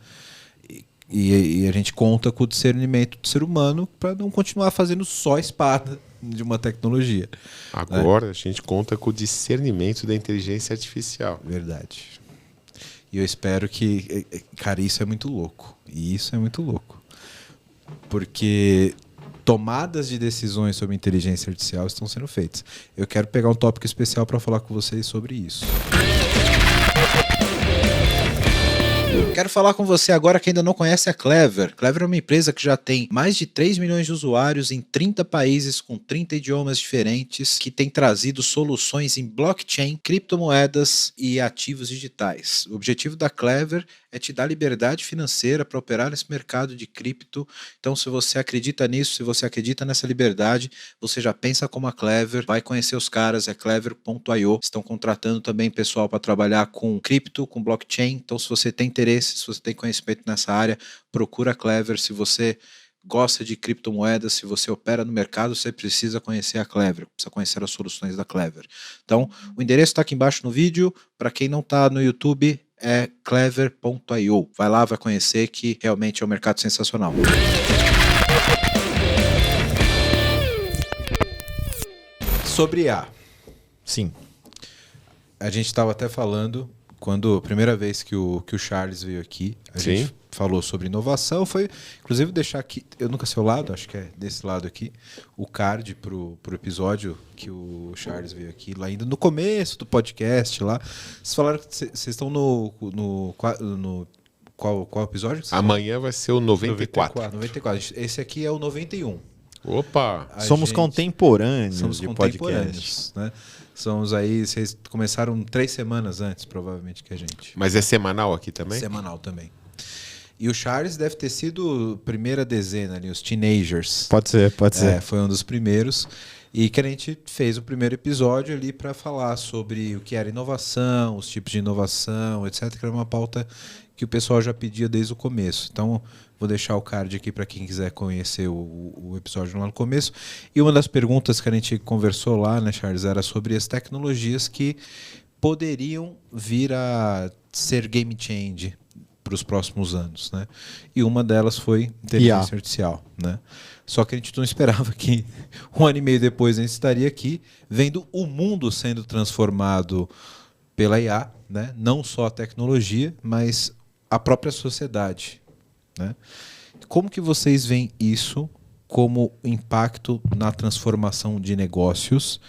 E a gente conta com o discernimento do ser humano para não continuar fazendo só espada de uma tecnologia. Agora a gente conta com o discernimento da inteligência artificial. Verdade. E eu espero que... Cara, isso é muito louco. E isso é muito louco. Porque tomadas de decisões sobre inteligência artificial estão sendo feitas. Eu quero pegar um tópico especial para falar com vocês sobre isso. Quero falar com você agora que ainda não conhece a Clever. Clever é uma empresa que já tem mais de 3 milhões de usuários em 30 países com 30 idiomas diferentes, que tem trazido soluções em blockchain, criptomoedas e ativos digitais. O objetivo da Clever é te dar liberdade financeira para operar nesse mercado de cripto. Então, se você acredita nisso, se você acredita nessa liberdade, você já pensa como a Clever, vai conhecer os caras, é clever.io. Estão contratando também pessoal para trabalhar com cripto, com blockchain. Então, se você tem interesse, se você tem conhecimento nessa área, procura a Clever. Se você gosta de criptomoedas, se você opera no mercado, você precisa conhecer a Clever, precisa conhecer as soluções da Clever. Então, o endereço está aqui embaixo no vídeo. Para quem não está no YouTube, é clever.io. Vai lá, vai conhecer, que realmente é um mercado sensacional. Sobre IA. Sim. A gente estava até falando, quando a primeira vez que o Charles veio aqui, a gente falou sobre inovação. Foi, inclusive, deixar aqui, eu nunca sei o lado, acho que é desse lado aqui, o card pro episódio que o Charles veio aqui, lá ainda no começo do podcast lá. Vocês falaram que vocês estão no qual episódio? Amanhã vai ser o 94. 94. Esse aqui é o 91. Opa! Somos contemporâneos somos de contemporâneos, podcast. né? Somos aí, vocês começaram 3 semanas antes, provavelmente, que a gente. Mas é semanal aqui também? Semanal também. E o Charles deve ter sido primeira dezena ali, os teenagers. Pode ser. Foi um dos primeiros. E que a gente fez o primeiro episódio ali para falar sobre o que era inovação, os tipos de inovação, etc. Que era uma pauta que o pessoal já pedia desde o começo. Então, vou deixar o card aqui para quem quiser conhecer o episódio lá no começo. E uma das perguntas que a gente conversou lá, né, Charles, era sobre as tecnologias que poderiam vir a ser game change para os próximos anos, né? E uma delas foi inteligência artificial, né? Só que a gente não esperava que 1 ano e meio depois a gente estaria aqui vendo o mundo sendo transformado pela IA, né? Não só a tecnologia, mas a própria sociedade, né? Como que vocês veem isso como impacto na transformação de negócios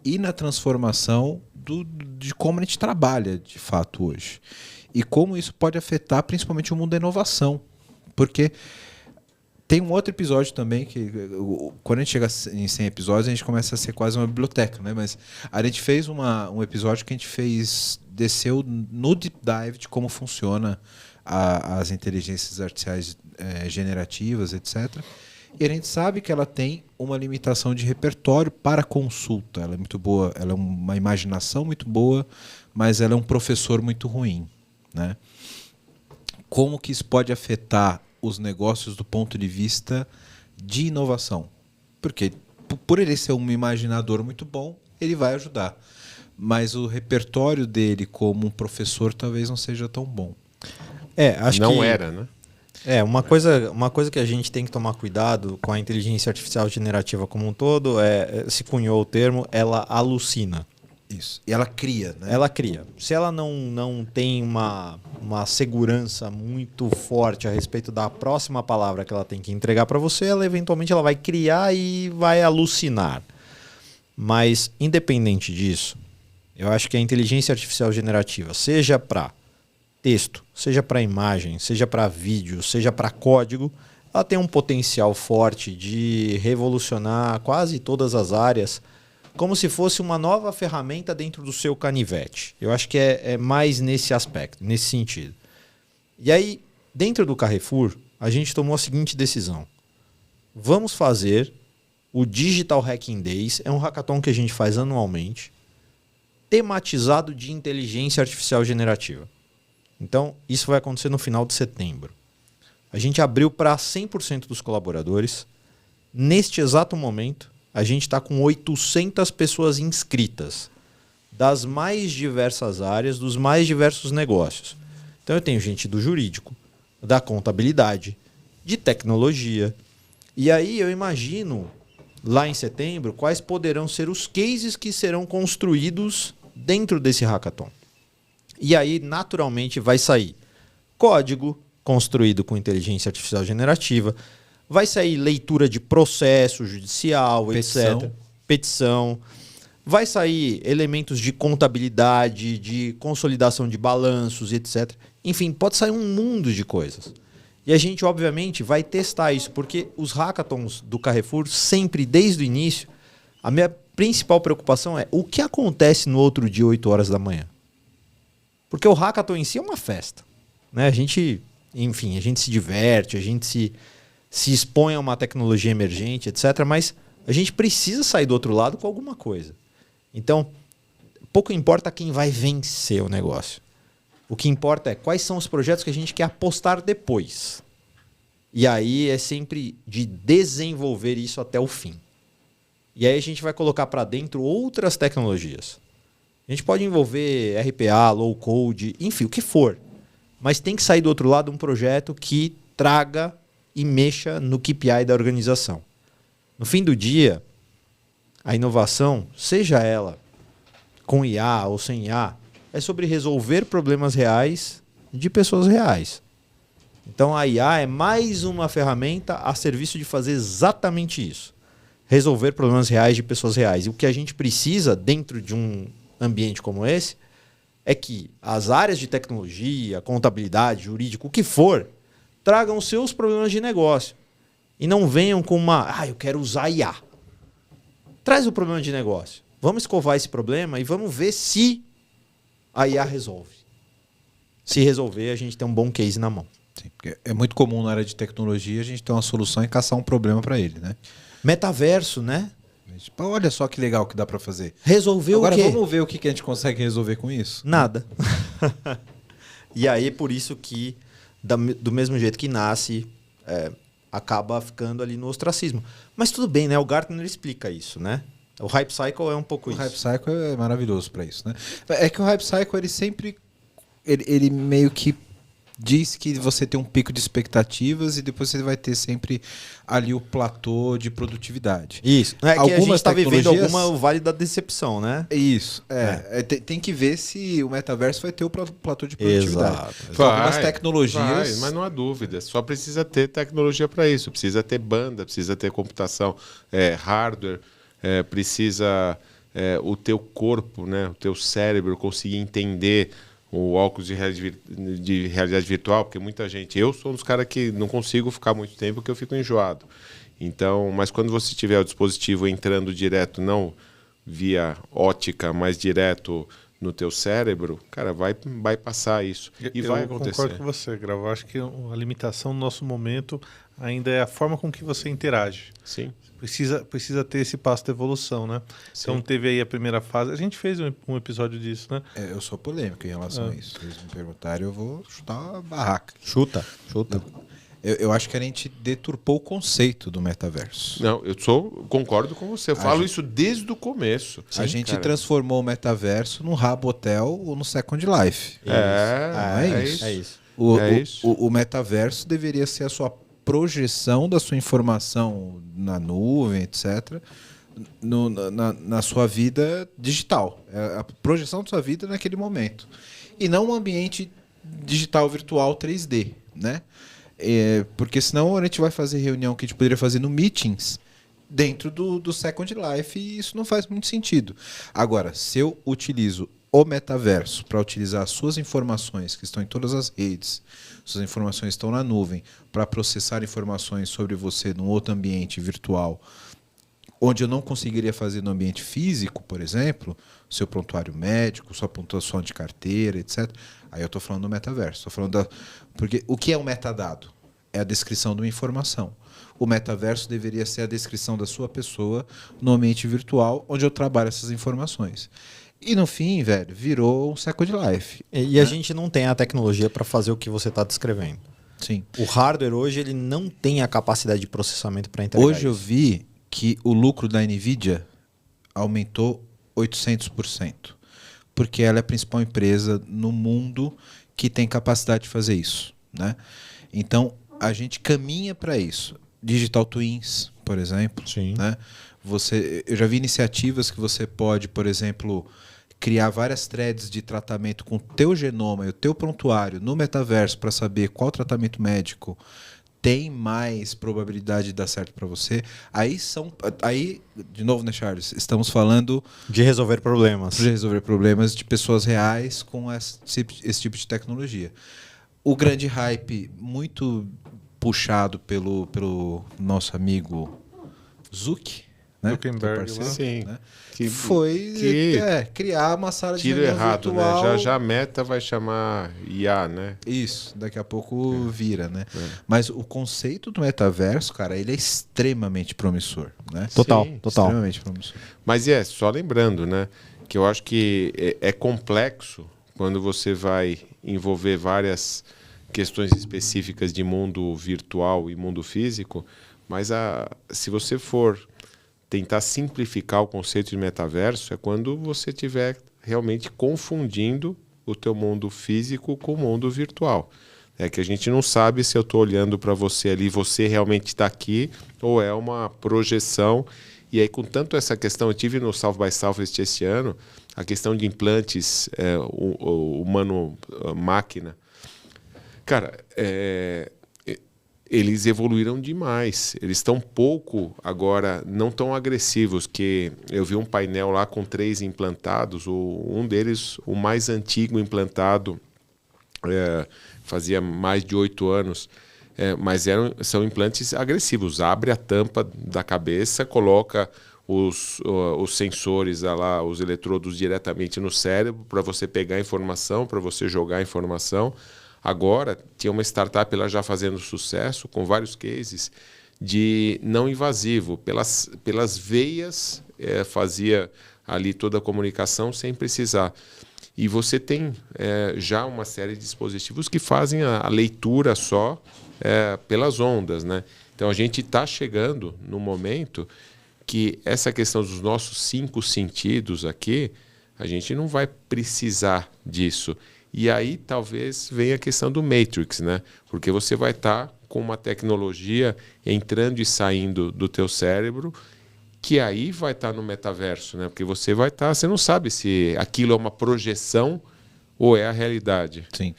e na transformação de como a gente trabalha de fato hoje? E como isso pode afetar principalmente o mundo da inovação. Porque tem um outro episódio também, que quando a gente chega em 100 episódios, a gente começa a ser quase uma biblioteca, né? Mas a gente fez um episódio que a gente desceu no deep dive de como funciona as inteligências artificiais generativas, etc. E a gente sabe que ela tem uma limitação de repertório para consulta. Ela é muito boa, ela é uma imaginação muito boa, mas ela é um professor muito ruim, né? Como que isso pode afetar os negócios do ponto de vista de inovação? Porque por ele ser um imaginador muito bom, ele vai ajudar. Mas o repertório dele como um professor talvez não seja tão bom. Acho não que era, né? Uma coisa que a gente tem que tomar cuidado com a inteligência artificial generativa como um todo se cunhou o termo, ela alucina. Isso. E ela cria, né? Ela cria. Se ela não tem uma segurança muito forte a respeito da próxima palavra que ela tem que entregar para você, ela eventualmente vai criar e vai alucinar. Mas, independente disso, eu acho que a inteligência artificial generativa, seja para texto, seja para imagem, seja para vídeo, seja para código, ela tem um potencial forte de revolucionar quase todas as áreas, como se fosse uma nova ferramenta dentro do seu canivete. Eu acho que é mais nesse aspecto, nesse sentido. E aí, dentro do Carrefour, a gente tomou a seguinte decisão. Vamos fazer o Digital Hacking Days, é um hackathon que a gente faz anualmente, tematizado de inteligência artificial generativa. Então, isso vai acontecer no final de setembro. A gente abriu para 100% dos colaboradores. Neste exato momento, a gente está com 800 pessoas inscritas, das mais diversas áreas, dos mais diversos negócios. Então eu tenho gente do jurídico, da contabilidade, de tecnologia. E aí eu imagino, lá em setembro, quais poderão ser os cases que serão construídos dentro desse hackathon. E aí, naturalmente, vai sair código construído com inteligência artificial generativa, vai sair leitura de processo judicial, etc. Petição. Vai sair elementos de contabilidade, de consolidação de balanços, etc. Enfim, pode sair um mundo de coisas. E a gente, obviamente, vai testar isso, porque os hackathons do Carrefour, sempre, desde o início, a minha principal preocupação é o que acontece no outro dia, 8 horas da manhã. Porque o hackathon em si é uma festa. Né? A gente se diverte, a gente se expõe a uma tecnologia emergente, etc. Mas a gente precisa sair do outro lado com alguma coisa. Então, pouco importa quem vai vencer o negócio. O que importa é quais são os projetos que a gente quer apostar depois. E aí é sempre de desenvolver isso até o fim. E aí a gente vai colocar para dentro outras tecnologias. A gente pode envolver RPA, low code, enfim, o que for. Mas tem que sair do outro lado um projeto que traga e mexa no KPI da organização. No fim do dia, a inovação, seja ela com IA ou sem IA, é sobre resolver problemas reais de pessoas reais. Então a IA é mais uma ferramenta a serviço de fazer exatamente isso. Resolver problemas reais de pessoas reais. E o que a gente precisa dentro de um ambiente como esse é que as áreas de tecnologia, contabilidade, jurídico, o que for, tragam seus problemas de negócio. E não venham com eu quero usar IA. Traz o problema de negócio. Vamos escovar esse problema e vamos ver se a IA resolve. Se resolver, a gente tem um bom case na mão. Sim, porque é muito comum na área de tecnologia a gente ter uma solução e caçar um problema para ele, né? Metaverso, né? Tipo, olha só que legal que dá para fazer. Resolveu Agora o quê? vamos ver o que a gente consegue resolver com isso? Nada. E aí, por isso que, do mesmo jeito que nasce, acaba ficando ali no ostracismo. Mas tudo bem, né? O Gartner explica isso, né? O Hype Cycle é um pouco isso. O Hype Cycle é maravilhoso para isso, né? É que o Hype Cycle, ele sempre... Ele meio que diz que você tem um pico de expectativas e depois você vai ter sempre ali o platô de produtividade. Isso. É que a gente está vivendo o vale da decepção, né? Isso. Tem que ver se o metaverso vai ter o platô de produtividade. Exato. Então, algumas tecnologias... mas não há dúvida. Só precisa ter tecnologia para isso. Precisa ter banda, precisa ter computação, hardware, precisa o teu corpo, né? O teu cérebro conseguir entender o óculos de realidade virtual, porque muita gente... Eu sou um dos caras que não consigo ficar muito tempo porque eu fico enjoado. Então, mas quando você tiver o dispositivo entrando direto, não via ótica, mas direto no teu cérebro, cara, vai passar isso. Vai acontecer. Eu concordo com você, Grau. Eu acho que a limitação no nosso momento ainda é a forma com que você interage. Sim. Precisa ter esse passo de evolução, né? Sim. Então teve aí a primeira fase. A gente fez um episódio disso, né? Eu sou polêmico em relação a isso. Se eles me perguntarem, eu vou chutar a barraca. Chuta. Eu acho que a gente deturpou o conceito do metaverso. Não, concordo com você. Eu falo isso desde o começo. A gente transformou o metaverso num Rabotel ou no Second Life. É isso. O metaverso deveria ser a sua projeção da sua informação na nuvem, etc., na sua vida digital. É a projeção da sua vida naquele momento. E não um ambiente digital virtual 3D, né? Porque senão a gente vai fazer reunião que a gente poderia fazer no Meetings dentro do Second Life e isso não faz muito sentido. Agora, se eu utilizo o metaverso para utilizar as suas informações que estão em todas as redes, suas informações estão na nuvem, para processar informações sobre você num outro ambiente virtual, onde eu não conseguiria fazer no ambiente físico, por exemplo, seu prontuário médico, sua pontuação de carteira, etc. Aí eu estou falando do metaverso. Porque o que é um metadado? É a descrição de uma informação. O metaverso deveria ser a descrição da sua pessoa no ambiente virtual, onde eu trabalho essas informações. E no fim, velho, virou um Second Life. E a gente não tem a tecnologia para fazer o que você está descrevendo. Sim. O hardware hoje ele não tem a capacidade de processamento para entregar Hoje eu vi que o lucro da NVIDIA aumentou 800%. Porque ela é a principal empresa no mundo que tem capacidade de fazer isso, né? Então, a gente caminha para isso. Digital Twins, por exemplo. Sim. Né? Eu já vi iniciativas que você pode, por exemplo, criar várias threads de tratamento com o teu genoma e o teu prontuário no metaverso para saber qual tratamento médico tem mais probabilidade de dar certo para você. Aí, de novo, né, Charles? Estamos falando De resolver problemas. de resolver problemas de pessoas reais com esse tipo de tecnologia. O grande hype, muito puxado pelo nosso amigo Zuck, né? Zuckerberg, Teu parceiro, Sim. né? Que Foi criar uma sala de tiro reunião errado, virtual. né? Já a Meta vai chamar IA, né? Isso, daqui a pouco vira, né? Mas o conceito do metaverso, cara, ele é extremamente promissor, né? Total, Sim, total. Extremamente promissor. Mas só lembrando, né? Que eu acho que é complexo quando você vai envolver várias questões específicas de mundo virtual e mundo físico, mas se você for tentar simplificar o conceito de metaverso, é quando você estiver realmente confundindo o teu mundo físico com o mundo virtual. É que a gente não sabe se eu estou olhando para você ali, você realmente está aqui, ou é uma projeção. E aí, com tanto essa questão, eu tive no South by Southwest esse ano, a questão de implantes humano-máquina. Cara, eles evoluíram demais. Eles estão pouco, agora, não tão agressivos, que eu vi um painel lá com 3 implantados, um deles, o mais antigo implantado, fazia mais de 8 anos, mas são implantes agressivos. Abre a tampa da cabeça, coloca os sensores lá, os eletrodos diretamente no cérebro para você pegar a informação, para você jogar a informação. Agora, tinha uma startup lá já fazendo sucesso, com vários cases, de não invasivo. Pelas veias, fazia ali toda a comunicação sem precisar. E você tem já uma série de dispositivos que fazem a leitura só pelas ondas, né? Então, a gente está chegando no momento que essa questão dos nossos 5 sentidos aqui, a gente não vai precisar disso. E aí talvez venha a questão do Matrix, né? Porque você vai estar com uma tecnologia entrando e saindo do teu cérebro, que aí vai estar no metaverso, né? Porque você não sabe se aquilo é uma projeção ou é a realidade. Sim.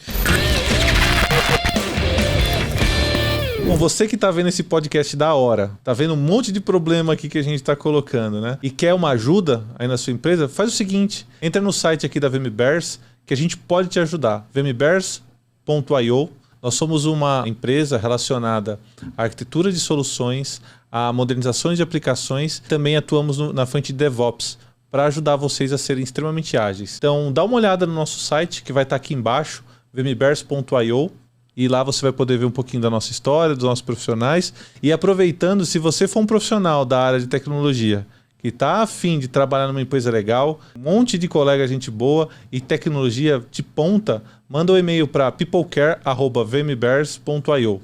Bom, você que está vendo esse podcast da hora, tá vendo um monte de problema aqui que a gente está colocando, né? E quer uma ajuda aí na sua empresa, faz o seguinte, entra no site aqui da VMBears, que a gente pode te ajudar. vmbears.io. Nós somos uma empresa relacionada à arquitetura de soluções, a modernizações de aplicações. Também atuamos na frente de DevOps para ajudar vocês a serem extremamente ágeis. Então, dá uma olhada no nosso site, que vai estar aqui embaixo, vmbears.io. E lá você vai poder ver um pouquinho da nossa história, dos nossos profissionais. E aproveitando, se você for um profissional da área de tecnologia, que está afim de trabalhar numa empresa legal, um monte de colega, gente boa e tecnologia de ponta, manda um e-mail para peoplecare@vmbears.io.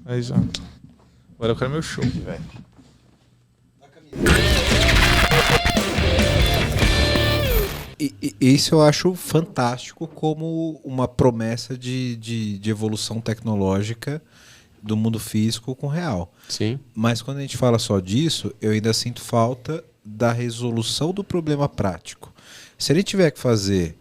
Aí já. Agora eu quero meu show. E isso eu acho fantástico como uma promessa de evolução tecnológica do mundo físico com o real. Sim. Mas quando a gente fala só disso, eu ainda sinto falta da resolução do problema prático. Se a gente tiver que fazer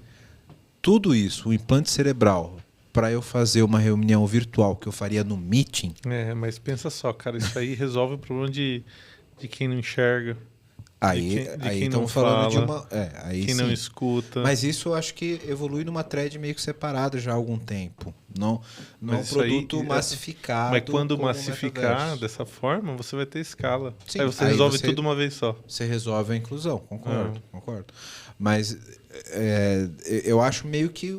tudo isso, o implante cerebral, para eu fazer uma reunião virtual que eu faria no Meeting... Mas pensa só, cara, isso aí resolve o problema de quem não enxerga. Aí quem estamos não falando de fala, uma... aí quem sim. não escuta. Mas isso eu acho que evolui numa thread meio que separada já há algum tempo. Não é um Mas isso aí, produto massificado. Mas quando como massificar metaverso. dessa forma, você vai ter escala. Sim, Aí você aí resolve você- tudo uma vez só. Você resolve a inclusão, concordo. Mas eu acho meio que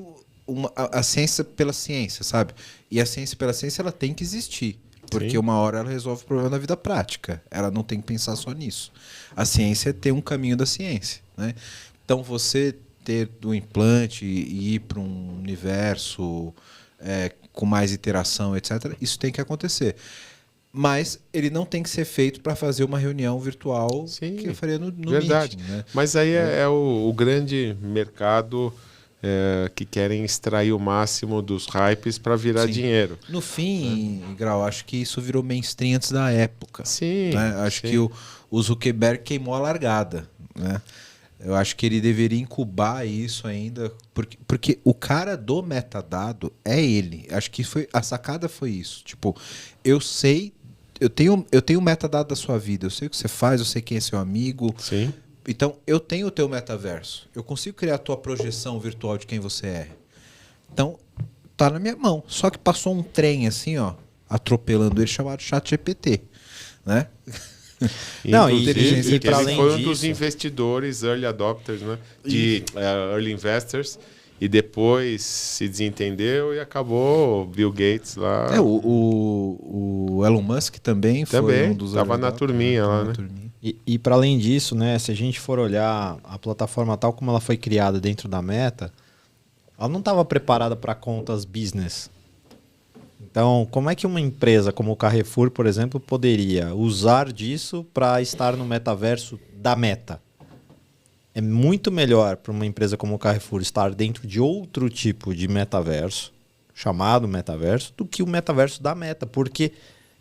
a ciência pela ciência, sabe? E a ciência pela ciência ela tem que existir. Porque Sim. uma hora ela resolve o problema da vida prática. Ela não tem que pensar só nisso. A ciência tem um caminho da ciência, né? Então você ter do implante e ir para um universo com mais iteração, etc., isso tem que acontecer. Mas ele não tem que ser feito para fazer uma reunião virtual Sim, que eu faria no verdade. Meeting, né? Mas aí é o grande mercado que querem extrair o máximo dos hypes para virar Sim. dinheiro. No fim, Grau, acho que isso virou mainstream antes da época. Sim. Né? Acho que o Zuckerberg queimou a largada. Né? Eu acho que ele deveria incubar isso ainda, porque o cara do metadado é ele. Acho que a sacada foi isso. Tipo, eu sei, eu tenho o metadado da sua vida, eu sei o que você faz, eu sei quem é seu amigo. Sim. Então, eu tenho o teu metaverso. Eu consigo criar a tua projeção virtual de quem você é. Então, tá na minha mão. Só que passou um trem assim, ó, atropelando ele, chamado ChatGPT, né? Não, Inclusive, e para ele além foi um disso, dos investidores, early adopters, né? De early investors. E depois se desentendeu e acabou Bill Gates lá. O Elon Musk também foi um dos estava na turminha lá, né? E para além disso, né, se a gente for olhar a plataforma tal como ela foi criada dentro da Meta, ela não estava preparada para contas business. Então, como é que uma empresa como o Carrefour, por exemplo, poderia usar disso para estar no metaverso da Meta? É muito melhor para uma empresa como o Carrefour estar dentro de outro tipo de metaverso, chamado metaverso, do que o metaverso da Meta, porque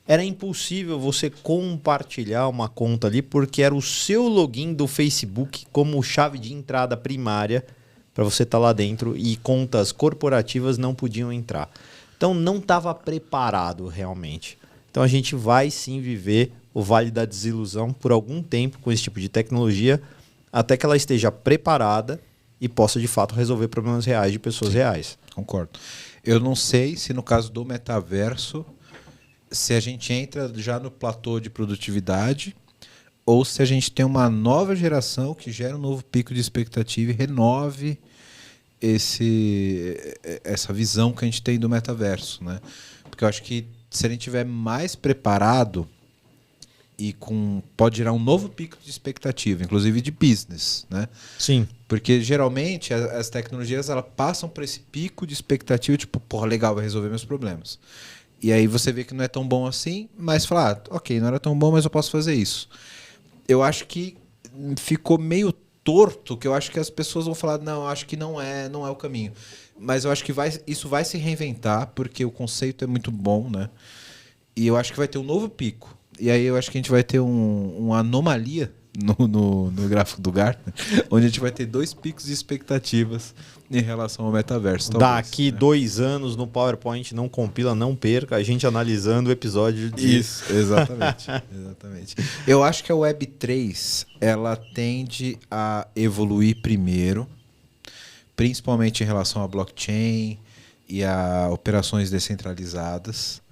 era impossível você compartilhar uma conta ali, porque era o seu login do Facebook como chave de entrada primária para você estar lá dentro e contas corporativas não podiam entrar. Então não estava preparado realmente. Então a gente vai sim viver o Vale da Desilusão por algum tempo com esse tipo de tecnologia, até que ela esteja preparada e possa de fato resolver problemas reais de pessoas reais. Concordo. Eu não sei se no caso do metaverso, se a gente entra já no platô de produtividade ou se a gente tem uma nova geração que gera um novo pico de expectativa e renove essa visão que a gente tem do metaverso, né? Porque eu acho que se a gente estiver mais preparado e pode gerar um novo pico de expectativa, inclusive de business, né? Sim. Porque geralmente as tecnologias elas passam por esse pico de expectativa, tipo, porra, legal, vai resolver meus problemas. E aí você vê que não é tão bom assim, mas fala, ok, não era tão bom, mas eu posso fazer isso. Eu acho que ficou meio torto, que eu acho que as pessoas vão falar, não, acho que não é o caminho. Mas eu acho que isso vai se reinventar, porque o conceito é muito bom, né? E eu acho que vai ter um novo pico. E aí eu acho que a gente vai ter uma anomalia no gráfico do Gartner, onde a gente vai ter 2 picos de expectativas em relação ao metaverso. Talvez, Daqui 2 anos no PowerPoint, não compila, não perca, a gente analisando o episódio de... Isso, exatamente. Exatamente. Eu acho que a Web3 ela tende a evoluir primeiro, principalmente em relação à blockchain e a operações descentralizadas.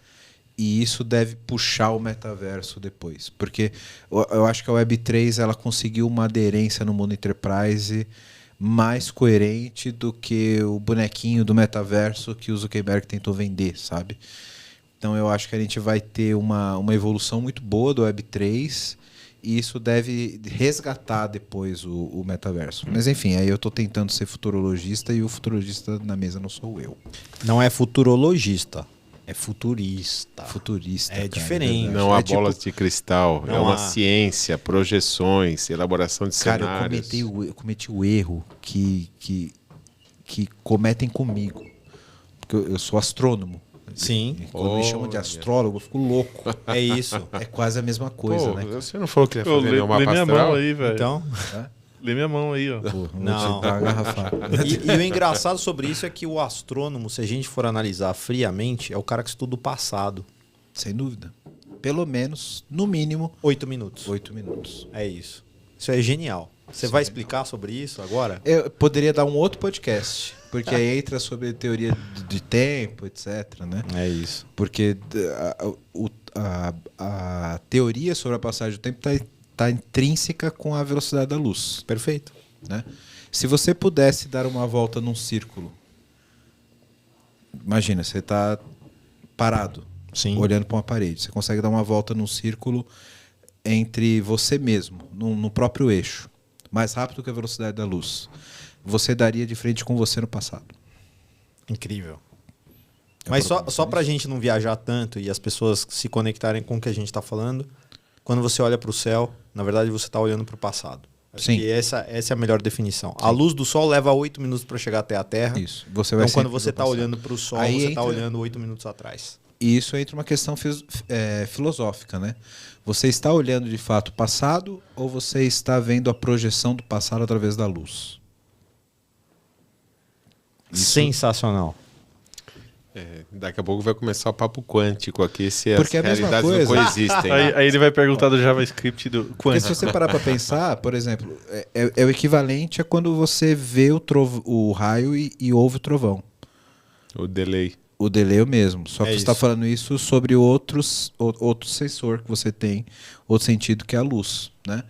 E isso deve puxar o metaverso depois. Porque eu acho que a Web3 ela conseguiu uma aderência no mundo enterprise mais coerente do que o bonequinho do metaverso que o Zuckerberg tentou vender, sabe? Então eu acho que a gente vai ter uma evolução muito boa do Web3 e isso deve resgatar depois o metaverso. Mas enfim, aí eu estou tentando ser futurologista e o futurologista na mesa não sou eu. Não é futurologista. É futurista. Futurista. É cara, diferente. Não há tipo, bolas de cristal. não É uma há. ciência, projeções, elaboração de cara, cenários. eu cometi o erro que cometem comigo. Porque eu sou astrônomo. Sim. E quando me chamam de astrólogo, eu fico louco. É isso. É quase a mesma coisa, Pô, né? cara? você não falou que ia Pô, fazer nenhum lê mapa minha astral? mão aí, velho. Então, Lê minha mão aí, ó. Pô, Não. vou te dar uma garrafada. e o engraçado sobre isso é que o astrônomo, se a gente for analisar friamente, é o cara que estuda o passado. Sem dúvida. Pelo menos, no mínimo, 8 minutos. 8 minutos. É isso. Isso é genial. Você vai explicar sobre isso agora? Eu poderia dar um outro podcast, porque aí entra sobre teoria de tempo, etc, né? É isso. Porque a teoria sobre a passagem do tempo está intrínseca com a velocidade da luz. Perfeito. Né? Se você pudesse dar uma volta num círculo, imagina, você está parado, Sim. olhando para uma parede. Você consegue dar uma volta num círculo entre você mesmo, no próprio eixo, mais rápido que a velocidade da luz. Você daria de frente com você no passado. Incrível. Mas só pra gente não viajar tanto e as pessoas se conectarem com o que a gente está falando, quando você olha para o céu, na verdade você está olhando para o passado. Acho Sim. que essa é a melhor definição. A luz do Sol leva 8 minutos para chegar até a Terra. Isso. Você vai Então, quando sempre você do está passado. olhando para o Sol, Aí você está entra- olhando 8 minutos atrás. E isso entra uma questão filosófica, né? Você está olhando de fato o passado ou você está vendo a projeção do passado através da luz? Sensacional. Daqui a pouco vai começar o papo quântico aqui, se as Porque é a mesma realidades não coisa. coexistem. né? Aí ele vai perguntar do JavaScript do Porque quântico. se você parar para pensar, por exemplo, é o equivalente a quando você vê o raio e ouve o trovão. O delay. O delay é o mesmo, só que você está isso. falando isso sobre outro sensor que você tem, outro sentido que é a luz, né?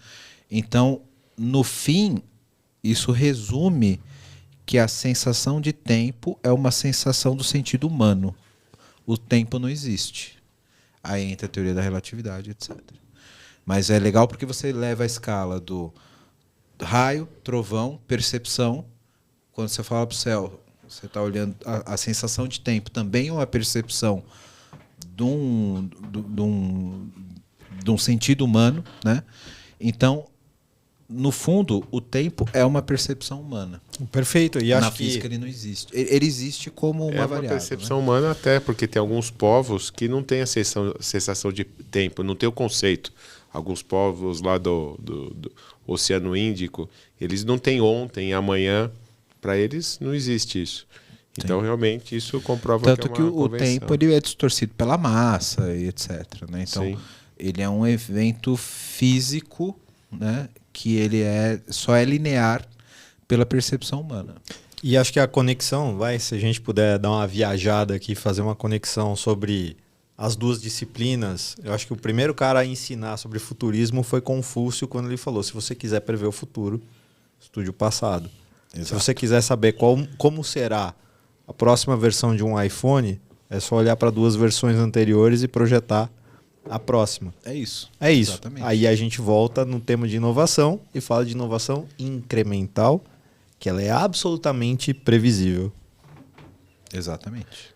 Então, no fim, isso resume que a sensação de tempo é uma sensação do sentido humano. O tempo não existe. Aí entra a teoria da relatividade, etc. Mas é legal porque você leva a escala do raio, trovão, percepção. Quando você fala para o céu, você está olhando a sensação de tempo também é uma percepção de um sentido humano, né? Então, no fundo, o tempo é uma percepção humana. Perfeito. E acho Na que física ele não existe. Ele existe como uma É uma variável. percepção humana até, porque tem alguns povos que não têm a sensação de tempo, não tem o conceito. Alguns povos lá do Oceano Índico, eles não têm ontem, amanhã. Para eles não existe isso. Então, realmente, isso comprova Tanto que é uma o convenção. tempo ele é distorcido pela massa e etc. Né? Então, Sim. ele é um evento físico, né? Que ele só é linear pela percepção humana. E acho que a conexão, se a gente puder dar uma viajada aqui, fazer uma conexão sobre as duas disciplinas, eu acho que o primeiro cara a ensinar sobre futurismo foi Confúcio, quando ele falou, se você quiser prever o futuro, estude o passado. Exato. Se você quiser saber como será a próxima versão de um iPhone, é só olhar para duas versões anteriores e projetar a próxima. É isso. É isso. Exatamente. Aí a gente volta no tema de inovação e fala de inovação incremental, que ela é absolutamente previsível. Exatamente.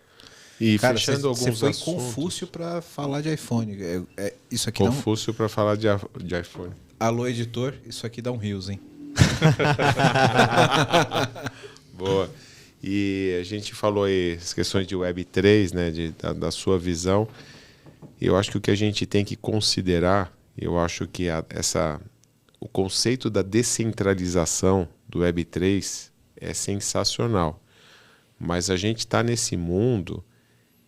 E Cara, fechando você alguns foi assuntos. Confúcio para falar de iPhone. Isso aqui dá Confúcio para falar de iPhone. Alô, editor, isso aqui dá um rios, hein? Boa. E a gente falou aí as questões de Web3, né, da sua visão. Eu acho que o que a gente tem que considerar, eu acho que o conceito da descentralização do Web3 é sensacional. Mas a gente está nesse mundo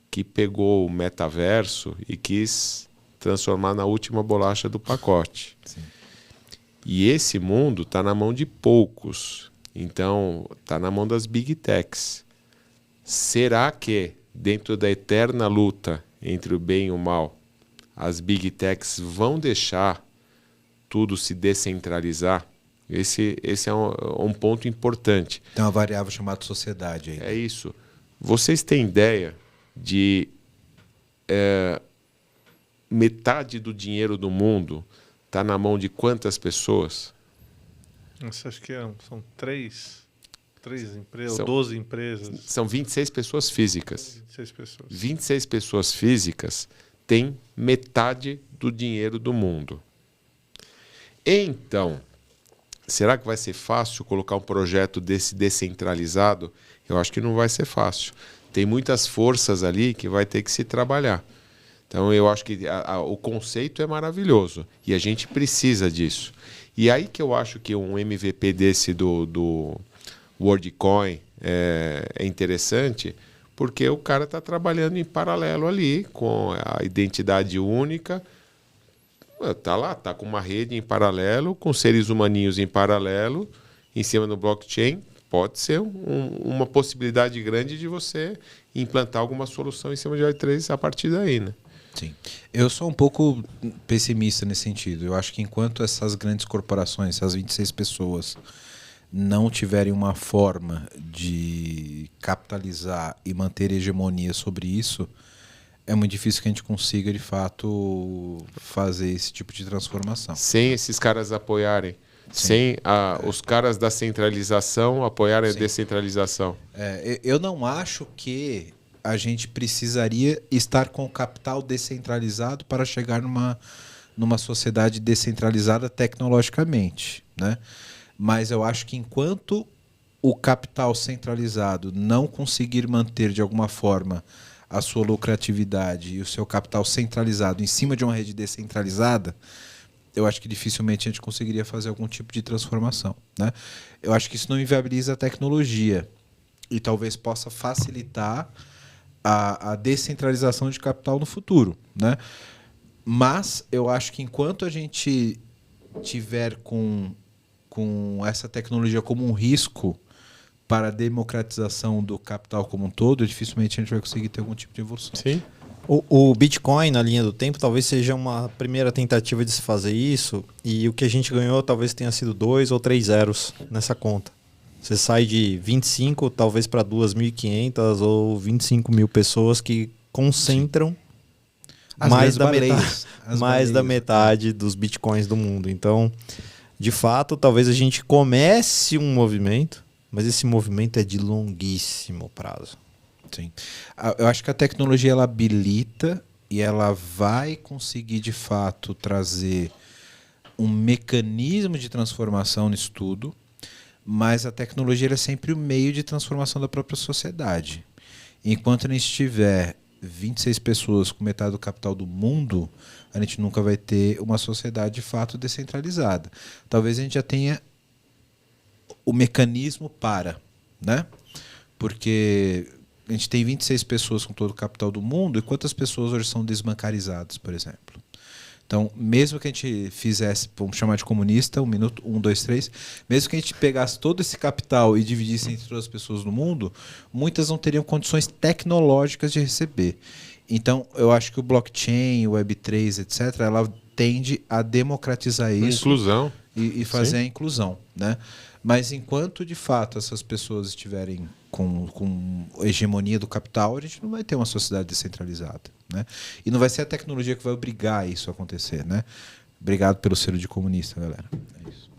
que pegou o metaverso e quis transformar na última bolacha do pacote. Sim. E esse mundo está na mão de poucos. Então, está na mão das Big Techs. Será que, dentro da eterna luta entre o bem e o mal, as Big Techs vão deixar tudo se descentralizar? Esse é um ponto importante. Tem uma variável chamada sociedade aí. É isso. Vocês têm ideia de metade do dinheiro do mundo está na mão de quantas pessoas? Nossa, acho que são três empresas, São- 12 empresas, São 26 pessoas físicas. 26 pessoas. 26 pessoas físicas têm metade do dinheiro do mundo. Então, será que vai ser fácil colocar um projeto desse descentralizado? Eu acho que não vai ser fácil. Tem muitas forças ali que vai ter que se trabalhar. Então, eu acho que o conceito é maravilhoso e a gente precisa disso. E aí que eu acho que um MVP desse do WorldCoin é interessante, porque o cara está trabalhando em paralelo ali, com a identidade única. Está lá, está com uma rede em paralelo, com seres humaninhos em paralelo, em cima do blockchain. Pode ser uma possibilidade grande de você implantar alguma solução em cima de Web3 a partir daí, né? Sim. Eu sou um pouco pessimista nesse sentido. Eu acho que enquanto essas grandes corporações, essas 26 pessoas, não tiverem uma forma de capitalizar e manter hegemonia sobre isso, é muito difícil que a gente consiga, de fato, fazer esse tipo de transformação. Sem esses caras apoiarem, sem os caras da centralização apoiarem a descentralização. Eu não acho que a gente precisaria estar com o capital descentralizado para chegar numa sociedade descentralizada tecnologicamente, né? Mas eu acho que enquanto o capital centralizado não conseguir manter de alguma forma a sua lucratividade e o seu capital centralizado em cima de uma rede descentralizada, eu acho que dificilmente a gente conseguiria fazer algum tipo de transformação, né? Eu acho que isso não inviabiliza a tecnologia e talvez possa facilitar a descentralização de capital no futuro, né? Mas eu acho que enquanto a gente tiver com essa tecnologia como um risco para a democratização do capital como um todo, dificilmente a gente vai conseguir ter algum tipo de evolução. Sim. O Bitcoin, na linha do tempo, talvez seja uma primeira tentativa de se fazer isso, e o que a gente ganhou talvez tenha sido 2 ou 3 zeros nessa conta. Você sai de 25, talvez para 2.500 ou 25 mil pessoas que concentram mais da metade dos Bitcoins do mundo. Então, de fato, talvez a gente comece um movimento, mas esse movimento é de longuíssimo prazo. Sim. Eu acho que a tecnologia ela habilita e ela vai conseguir, de fato, trazer um mecanismo de transformação nisso tudo, mas a tecnologia é sempre o meio de transformação da própria sociedade. Enquanto não estiver 26 pessoas com metade do capital do mundo, a gente nunca vai ter uma sociedade, de fato, descentralizada. Talvez a gente já tenha o mecanismo para, né? Porque a gente tem 26 pessoas com todo o capital do mundo, e quantas pessoas hoje são desbancarizadas, por exemplo? Então, mesmo que a gente fizesse, vamos chamar de comunista, 1 minuto, 1, 2, 3, mesmo que a gente pegasse todo esse capital e dividisse entre todas as pessoas do mundo, muitas não teriam condições tecnológicas de receber. Então, eu acho que o blockchain, o Web3, etc., ela tende a democratizar isso. Inclusão. E fazer Sim. a inclusão, né? Mas enquanto, de fato, essas pessoas estiverem com hegemonia do capital, a gente não vai ter uma sociedade descentralizada, né? E não vai ser a tecnologia que vai obrigar isso a acontecer, né? Obrigado pelo selo de comunista, galera. É isso.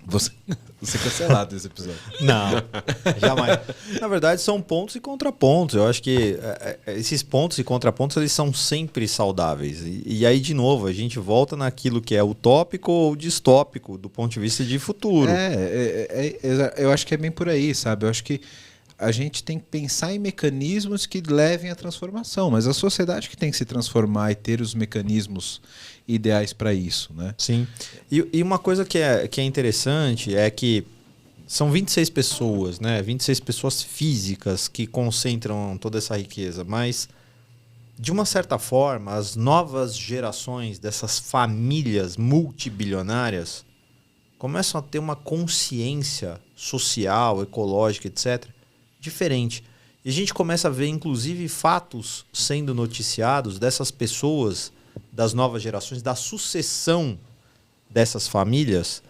Você cancelado esse episódio. Não, jamais. Na verdade, são pontos e contrapontos. Eu acho que esses pontos e contrapontos eles são sempre saudáveis. E aí, de novo, a gente volta naquilo que é utópico ou distópico do ponto de vista de futuro. Eu acho que é bem por aí, sabe? Eu acho que a gente tem que pensar em mecanismos que levem à transformação, mas a sociedade que tem que se transformar e ter os mecanismos ideais para isso, né? Sim. E uma coisa que é interessante é que são 26 pessoas, né? 26 pessoas físicas que concentram toda essa riqueza, mas de uma certa forma, as novas gerações dessas famílias multibilionárias começam a ter uma consciência social, ecológica, etc., diferente. E a gente começa a ver, inclusive, fatos sendo noticiados dessas pessoas, das novas gerações, da sucessão dessas famílias,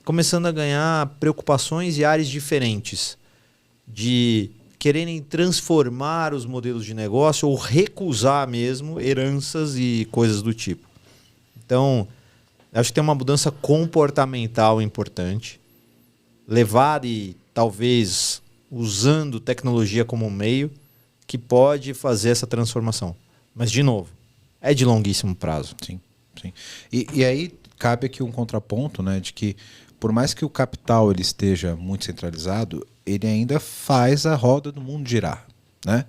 começando a ganhar preocupações e áreas diferentes, de quererem transformar os modelos de negócio ou recusar mesmo heranças e coisas do tipo. Então, acho que tem uma mudança comportamental importante, levada e talvez usando tecnologia como um meio que pode fazer essa transformação. Mas, de novo, é de longuíssimo prazo. Sim, sim. E aí cabe aqui um contraponto, né, de que por mais que o capital ele esteja muito centralizado, ele ainda faz a roda do mundo girar, né?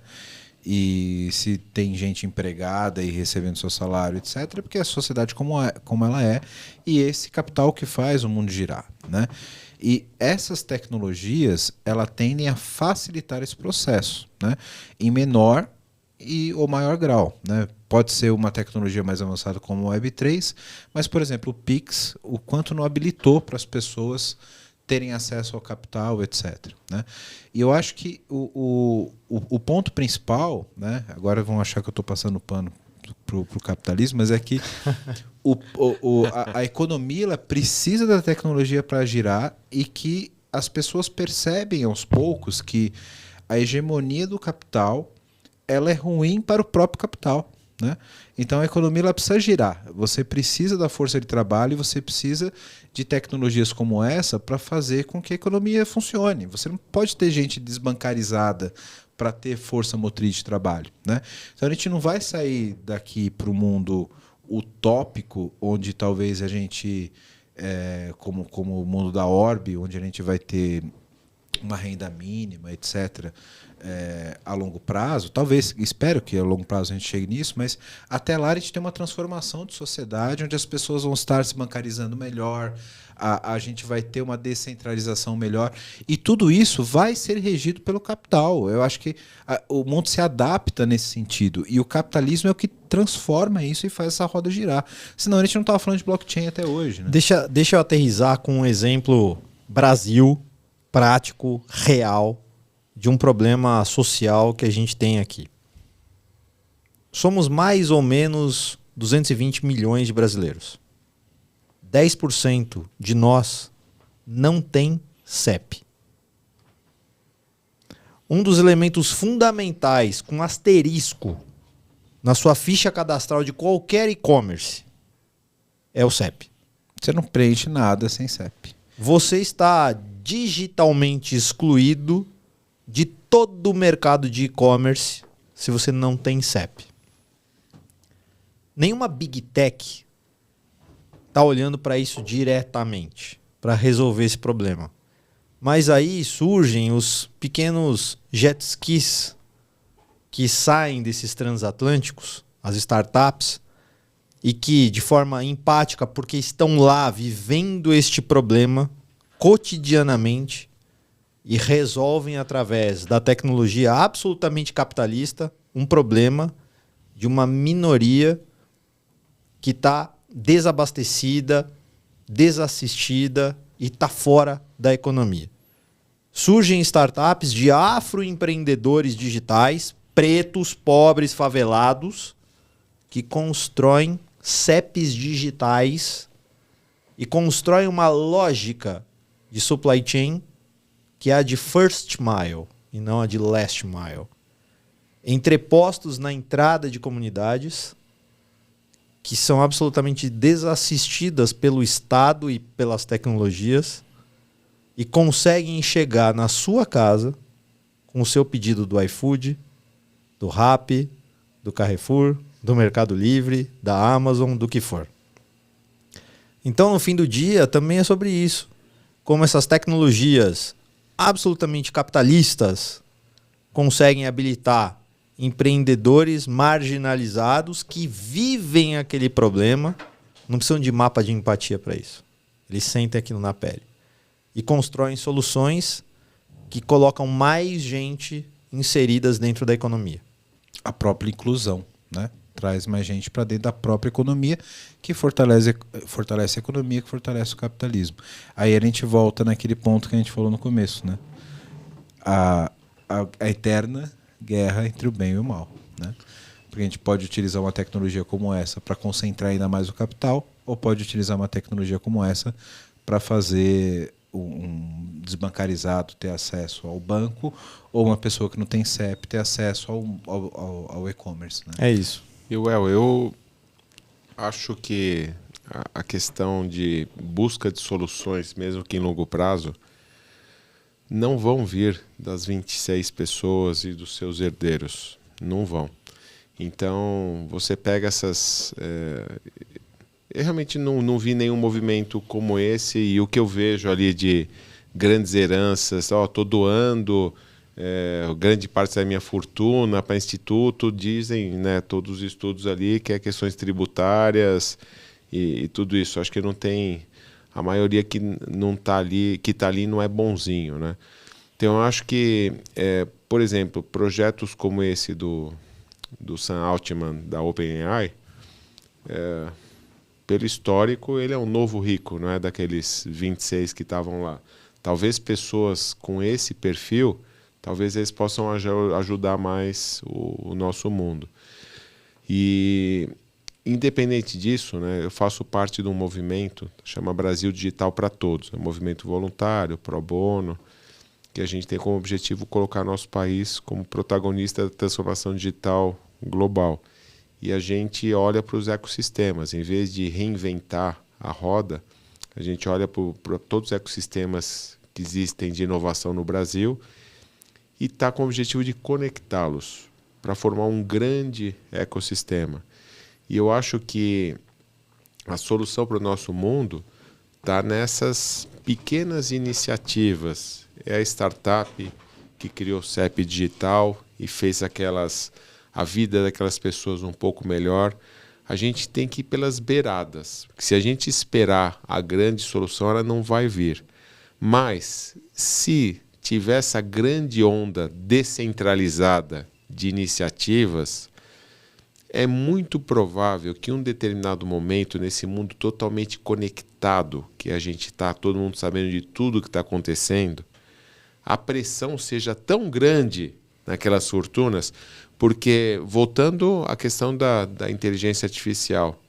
E se tem gente empregada e recebendo seu salário, etc., é porque a sociedade como ela é, e esse capital que faz o mundo girar, né? E essas tecnologias, ela tendem a facilitar esse processo, né? Em menor ou maior grau, né? Pode ser uma tecnologia mais avançada como o Web3, mas, por exemplo, o Pix, o quanto não habilitou para as pessoas terem acesso ao capital, etc., né? E eu acho que o ponto principal, né? Agora vão achar que eu estou passando pano para o capitalismo, mas é que a economia ela precisa da tecnologia para girar e que as pessoas percebem aos poucos que a hegemonia do capital ela é ruim para o próprio capital, né? Então a economia ela precisa girar. Você precisa da força de trabalho e você precisa de tecnologias como essa para fazer com que a economia funcione. Você não pode ter gente desbancarizada para ter força motriz de trabalho, né? Então a gente não vai sair daqui para o mundo utópico, onde talvez a gente, como o mundo da Orbe, onde a gente vai ter uma renda mínima, etc., a longo prazo, talvez, espero que a longo prazo a gente chegue nisso, mas até lá a gente tem uma transformação de sociedade onde as pessoas vão estar se bancarizando melhor, a gente vai ter uma descentralização melhor, e tudo isso vai ser regido pelo capital. Eu acho que o mundo se adapta nesse sentido, e o capitalismo é o que transforma isso e faz essa roda girar. Senão a gente não estava falando de blockchain até hoje. Né? Deixa eu aterrissar com um exemplo Brasil, prático, real, de um problema social que a gente tem aqui. Somos mais ou menos 220 milhões de brasileiros. 10% de nós não tem CEP. Um dos elementos fundamentais com asterisco na sua ficha cadastral de qualquer e-commerce é o CEP. Você não preenche nada sem CEP. Você está digitalmente excluído de todo o mercado de e-commerce se você não tem CEP. Nenhuma Big Tech está olhando para isso diretamente, para resolver esse problema. Mas aí surgem os pequenos jet skis que saem desses transatlânticos, as startups, e que, de forma empática, porque estão lá vivendo este problema cotidianamente, e resolvem através da tecnologia absolutamente capitalista um problema de uma minoria que está desabastecida, desassistida e está fora da economia. Surgem startups de afroempreendedores digitais, pretos, pobres, favelados, que constroem CEPs digitais e constroem uma lógica de supply chain que é a de first mile e não a de last mile. Entrepostos na entrada de comunidades que são absolutamente desassistidas pelo Estado e pelas tecnologias e conseguem chegar na sua casa com o seu pedido do iFood, do Rappi, do Carrefour, do Mercado Livre, da Amazon, do que for. Então, no fim do dia, também é sobre isso. Como essas tecnologias absolutamente capitalistas conseguem habilitar empreendedores marginalizados que vivem aquele problema, não precisam de mapa de empatia para isso. Eles sentem aquilo na pele e constroem soluções que colocam mais gente inseridas dentro da economia. A própria inclusão, né? Traz mais gente para dentro da própria economia, que fortalece a economia, que fortalece o capitalismo. Aí a gente volta naquele ponto que a gente falou no começo, né? A eterna guerra entre o bem e o mal, né? Porque a gente pode utilizar uma tecnologia como essa para concentrar ainda mais o capital, ou pode utilizar uma tecnologia como essa para fazer um desbancarizado ter acesso ao banco, ou uma pessoa que não tem CEP ter acesso ao e-commerce, né? É isso. Eu acho que a questão de busca de soluções, mesmo que em longo prazo, não vão vir das 26 pessoas e dos seus herdeiros. Não vão. Então, você pega essas... Eu realmente não vi nenhum movimento como esse, e o que eu vejo ali de grandes heranças, estou doando grande parte da minha fortuna para instituto, dizem, né, todos os estudos ali, que é questões tributárias e tudo isso. Acho que não tem... A maioria que não está ali, que está ali não é bonzinho, né? Então, eu acho que, por exemplo, projetos como esse do Sam Altman, da OpenAI, pelo histórico, ele é um novo rico, não é daqueles 26 que estavam lá. Talvez pessoas com esse perfil, talvez eles possam ajudar mais o nosso mundo. E, independente disso, né, eu faço parte de um movimento que chama Brasil Digital para Todos. É um movimento voluntário, pro bono, que a gente tem como objetivo colocar nosso país como protagonista da transformação digital global. E a gente olha para os ecossistemas. Em vez de reinventar a roda, a gente olha para todos os ecossistemas que existem de inovação no Brasil e está com o objetivo de conectá-los para formar um grande ecossistema. E eu acho que a solução para o nosso mundo está nessas pequenas iniciativas. É a startup que criou o CEP digital e fez a vida daquelas pessoas um pouco melhor. A gente tem que ir pelas beiradas. Porque se a gente esperar a grande solução, ela não vai vir. Mas, se tiver essa grande onda descentralizada de iniciativas, é muito provável que em um determinado momento, nesse mundo totalmente conectado, que a gente está, todo mundo sabendo de tudo que está acontecendo, a pressão seja tão grande naquelas fortunas, porque, voltando à questão da inteligência artificial,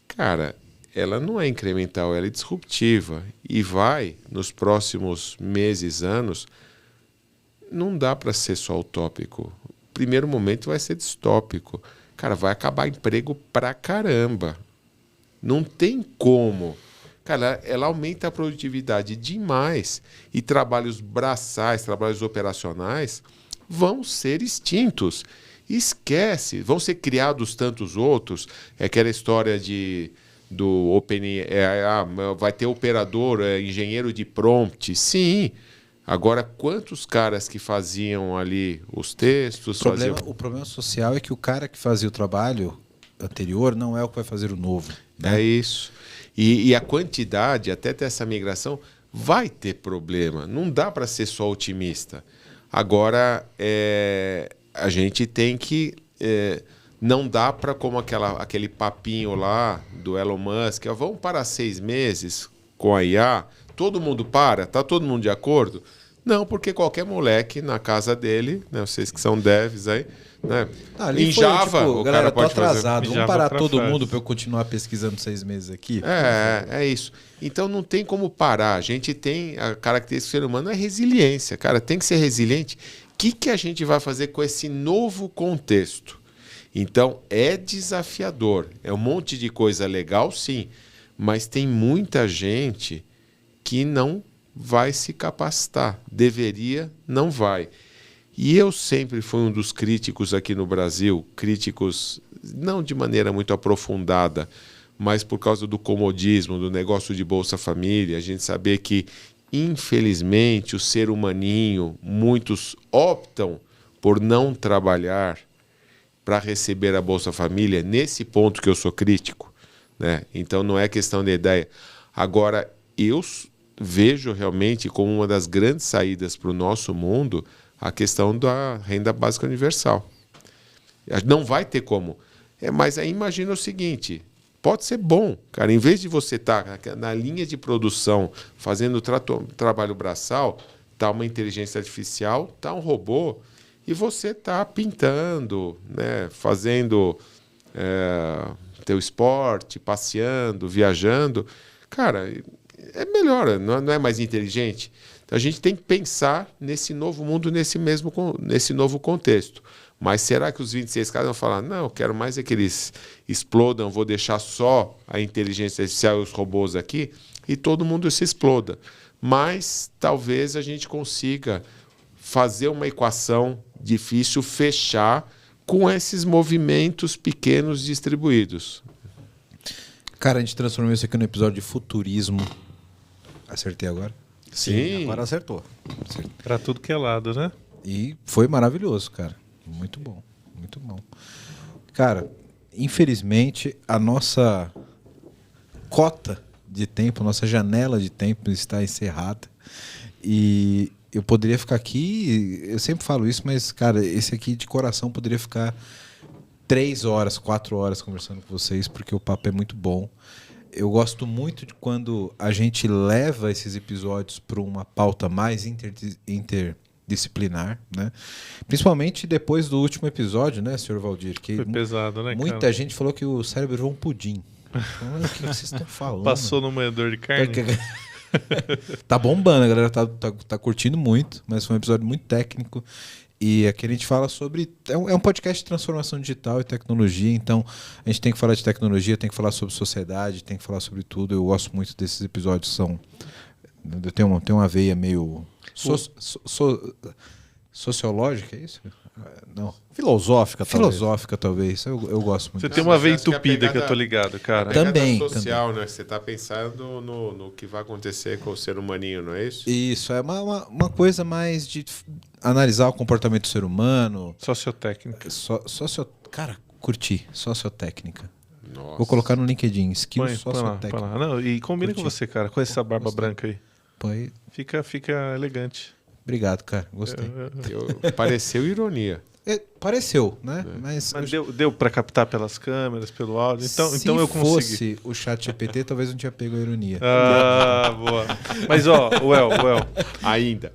cara, ela não é incremental, ela é disruptiva e vai, nos próximos meses, anos, não dá para ser só utópico. Primeiro momento vai ser distópico. Cara, vai acabar emprego pra caramba. Não tem como. Cara, ela aumenta a produtividade demais e trabalhos braçais, trabalhos operacionais vão ser extintos. Esquece. Vão ser criados tantos outros. É aquela história do OpenAI. Vai ter operador, engenheiro de prompt. Sim. Agora, quantos caras que faziam ali os textos... O problema social é que o cara que fazia o trabalho anterior não é o que vai fazer o novo. Né? É isso. E a quantidade, até ter essa migração, vai ter problema. Não dá para ser só otimista. Agora, a gente tem que... não dá para, como aquele papinho lá do Elon Musk, vamos parar 6 meses com a IA, todo mundo para, tá todo mundo de acordo? Não, porque qualquer moleque na casa dele, né, vocês que são devs aí, né, em Java, o galera, cara pode atrasado, fazer... vamos parar todo mundo para eu continuar pesquisando 6 meses aqui? É isso. Então não tem como parar. A gente tem a característica do ser humano é resiliência. Cara, tem que ser resiliente. O que a gente vai fazer com esse novo contexto? Então é desafiador. É um monte de coisa legal, sim, mas tem muita gente que não vai se capacitar. Deveria, não vai. E eu sempre fui um dos críticos aqui no Brasil, críticos não de maneira muito aprofundada, mas por causa do comodismo, do negócio de Bolsa Família, a gente saber que, infelizmente, o ser humaninho, muitos optam por não trabalhar para receber a Bolsa Família, nesse ponto que eu sou crítico, né? Então não é questão de ideia. Agora, eu vejo realmente como uma das grandes saídas para o nosso mundo a questão da renda básica universal. Não vai ter como. Mas aí imagina o seguinte, pode ser bom, cara, em vez de você estar na linha de produção fazendo trabalho braçal, tá uma inteligência artificial, tá um robô, e você tá pintando, né, fazendo teu esporte, passeando, viajando. Cara, é melhor, não é mais inteligente? Então, a gente tem que pensar nesse novo mundo, nesse novo contexto. Mas será que os 26 caras vão falar, não, eu quero mais é que eles explodam, vou deixar só a inteligência artificial e os robôs aqui, e todo mundo se exploda. Mas talvez a gente consiga fazer uma equação difícil, fechar com esses movimentos pequenos distribuídos. Cara, a gente transformou isso aqui no episódio de futurismo. Acertei agora? Sim. Agora acertou. Pra tudo que é lado, né? E foi maravilhoso, cara. Muito bom, muito bom. Cara, infelizmente, a nossa cota de tempo, nossa janela de tempo está encerrada. E eu poderia ficar aqui, eu sempre falo isso, mas, cara, esse aqui de coração poderia ficar 3 horas, 4 horas conversando com vocês, porque o papo é muito bom. Eu gosto muito de quando a gente leva esses episódios para uma pauta mais interdisciplinar, né? Principalmente depois do último episódio, né, senhor Valdir? Que foi pesado, né, muita cara? gente falou que o cérebro virou um pudim. O que vocês estão falando? Passou no moedor de carne? Tá bombando, a galera tá curtindo muito, mas foi um episódio muito técnico. E aqui a gente fala sobre... É um podcast de transformação digital e tecnologia, então a gente tem que falar de tecnologia, tem que falar sobre sociedade, tem que falar sobre tudo. Eu gosto muito desses episódios, eu tenho uma veia meio... sociológica, é isso? Não. Filosófica, Filosófica, talvez. Eu gosto muito. Você tem uma veia Acho que a entupida que eu pegada- tô ligado, cara. Também, social, né? Você está pensando no que vai acontecer com o ser humaninho, não é isso? Isso, é uma coisa mais de analisar o comportamento do ser humano. Sociotécnica. Cara, curti. Sociotécnica. Nossa. Vou colocar no LinkedIn. Skill Põe lá, sociotécnica. põe lá. Não, e combina com Curti. você, cara, com essa barba branca aí. Põe. Fica elegante. Obrigado, cara. Gostei. Pareceu ironia. Pareceu, né? Mas Mas deu para captar pelas câmeras, pelo áudio. Então eu consegui. Se fosse o chat GPT, talvez não tinha pego a ironia. Ah, boa. Mas ó, Well, Ainda.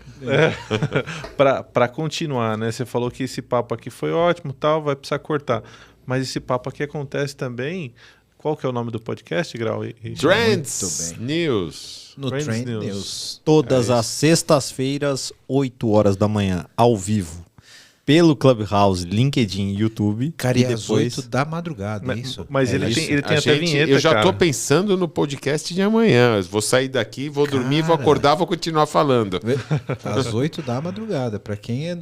para continuar, né? Você falou que esse papo aqui foi ótimo, tal, vai precisar cortar. Mas esse papo aqui acontece também. Qual que é o nome do podcast, Grau? Trends Muito News. No Trends Trend News. News. Todas as sextas-feiras, 8 horas da manhã, ao vivo, pelo Clubhouse, LinkedIn e YouTube. Cara, e e às depois 8 da madrugada, é isso? Mas ele Isso. tem A até gente- vinheta, Eu já cara. tô pensando no podcast de amanhã. Eu vou sair daqui, vou dormir, vou Cara. acordar, vou continuar falando. Às 8 da madrugada. Para quem é.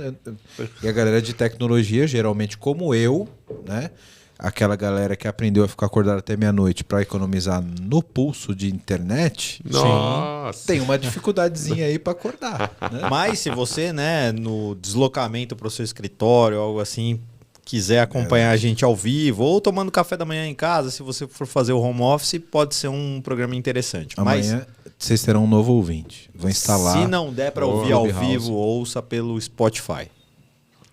E a galera de tecnologia, geralmente como eu, né? Aquela galera que aprendeu a ficar acordado até meia-noite para economizar no pulso de internet, Nossa. tem uma dificuldadezinha aí para acordar. Né? Mas se você, né, no deslocamento para o seu escritório, algo assim, quiser acompanhar a gente ao vivo ou tomando café da manhã em casa, se você for fazer o home office, pode ser um programa interessante. Amanhã vocês terão um novo ouvinte. Vou instalar. Se não der para no ouvir ao Clubhouse. vivo, ouça pelo Spotify.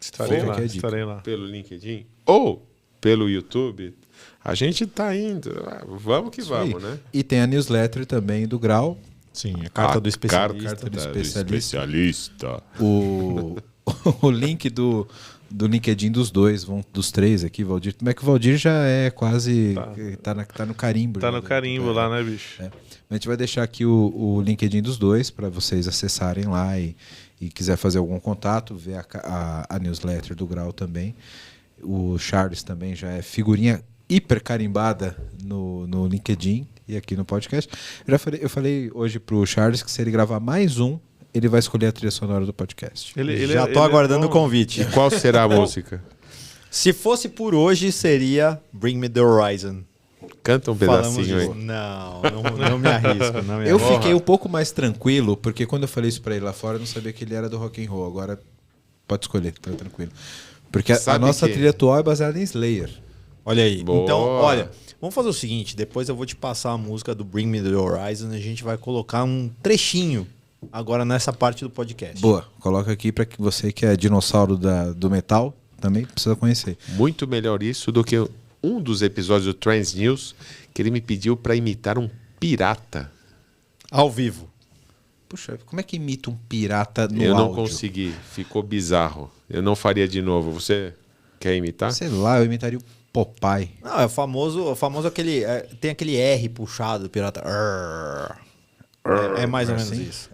Estarei Fica lá, aqui a dica. estarei lá. Pelo LinkedIn ou pelo YouTube, a gente tá indo. Vamos que Isso aí. vamos, né? E tem a newsletter também do Grau. Sim, a carta do Carta especialista. do do especialista. especialista. O link do LinkedIn dos dois, dos três aqui, Valdir. Como é que o Valdir já é quase. Tá no carimbo. Tá já, no carimbo lá, né, bicho? É. A gente vai deixar aqui o LinkedIn dos dois para vocês acessarem lá e quiser fazer algum contato, ver a newsletter do Grau também. O Charles também já é figurinha hiper carimbada no LinkedIn e aqui no podcast. Eu falei hoje pro Charles que se ele gravar mais um, ele vai escolher a trilha sonora do podcast. Já tô aguardando o convite. E qual será a música? Se fosse por hoje, seria Bring Me The Horizon. Canta um Falamos pedacinho aí. disso. Não me arrisco. Não me Eu arrisco. fiquei um pouco mais tranquilo, porque quando eu falei isso pra ele lá fora, eu não sabia que ele era do rock and roll. Agora pode escolher, tá tranquilo. Porque a Sabe nossa que- trilha atual é baseada em Slayer. Olha aí. Boa. Então, olha, vamos fazer o seguinte, depois eu vou te passar a música do Bring Me The Horizon e a gente vai colocar um trechinho agora nessa parte do podcast. Boa, coloca aqui pra que você que é dinossauro do metal também precisa conhecer. Muito melhor isso do que um dos episódios do Trends News que ele me pediu para imitar um pirata. Ao vivo. Puxa, como é que imita um pirata no Eu não áudio? consegui, ficou bizarro. Eu não faria de novo. Você quer imitar? Sei lá, eu imitaria o Popeye. Não, é o famoso aquele... tem aquele R puxado do pirata. É mais ou menos assim? isso.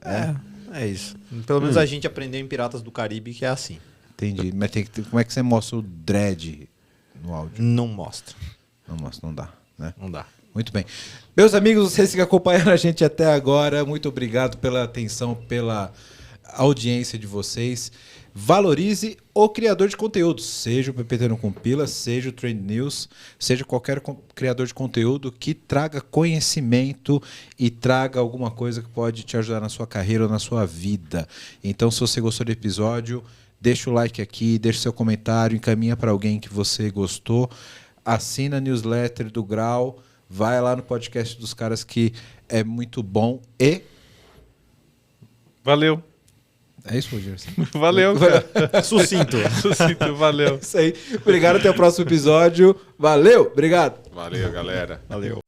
É isso. Pelo menos a gente aprendeu em Piratas do Caribe que é assim. Entendi. Mas como é que você mostra o dread no áudio? Não mostra. Não mostra, não dá, né? Não dá. Muito bem. Meus amigos, vocês que acompanharam a gente até agora, muito obrigado pela atenção, pela audiência de vocês. Valorize o criador de conteúdo, seja o PPT no Compila, seja o Trend News, seja qualquer criador de conteúdo que traga conhecimento e traga alguma coisa que pode te ajudar na sua carreira ou na sua vida. Então, se você gostou do episódio, deixa o like aqui, deixa seu comentário, encaminha para alguém que você gostou, assina a newsletter do Grau, vai lá no podcast dos caras que é muito bom e... Valeu. É isso, Roger? Valeu, cara. Sucinto. Sucinto, valeu. Isso aí. Obrigado, até o próximo episódio. Valeu, obrigado. Valeu, galera. Valeu.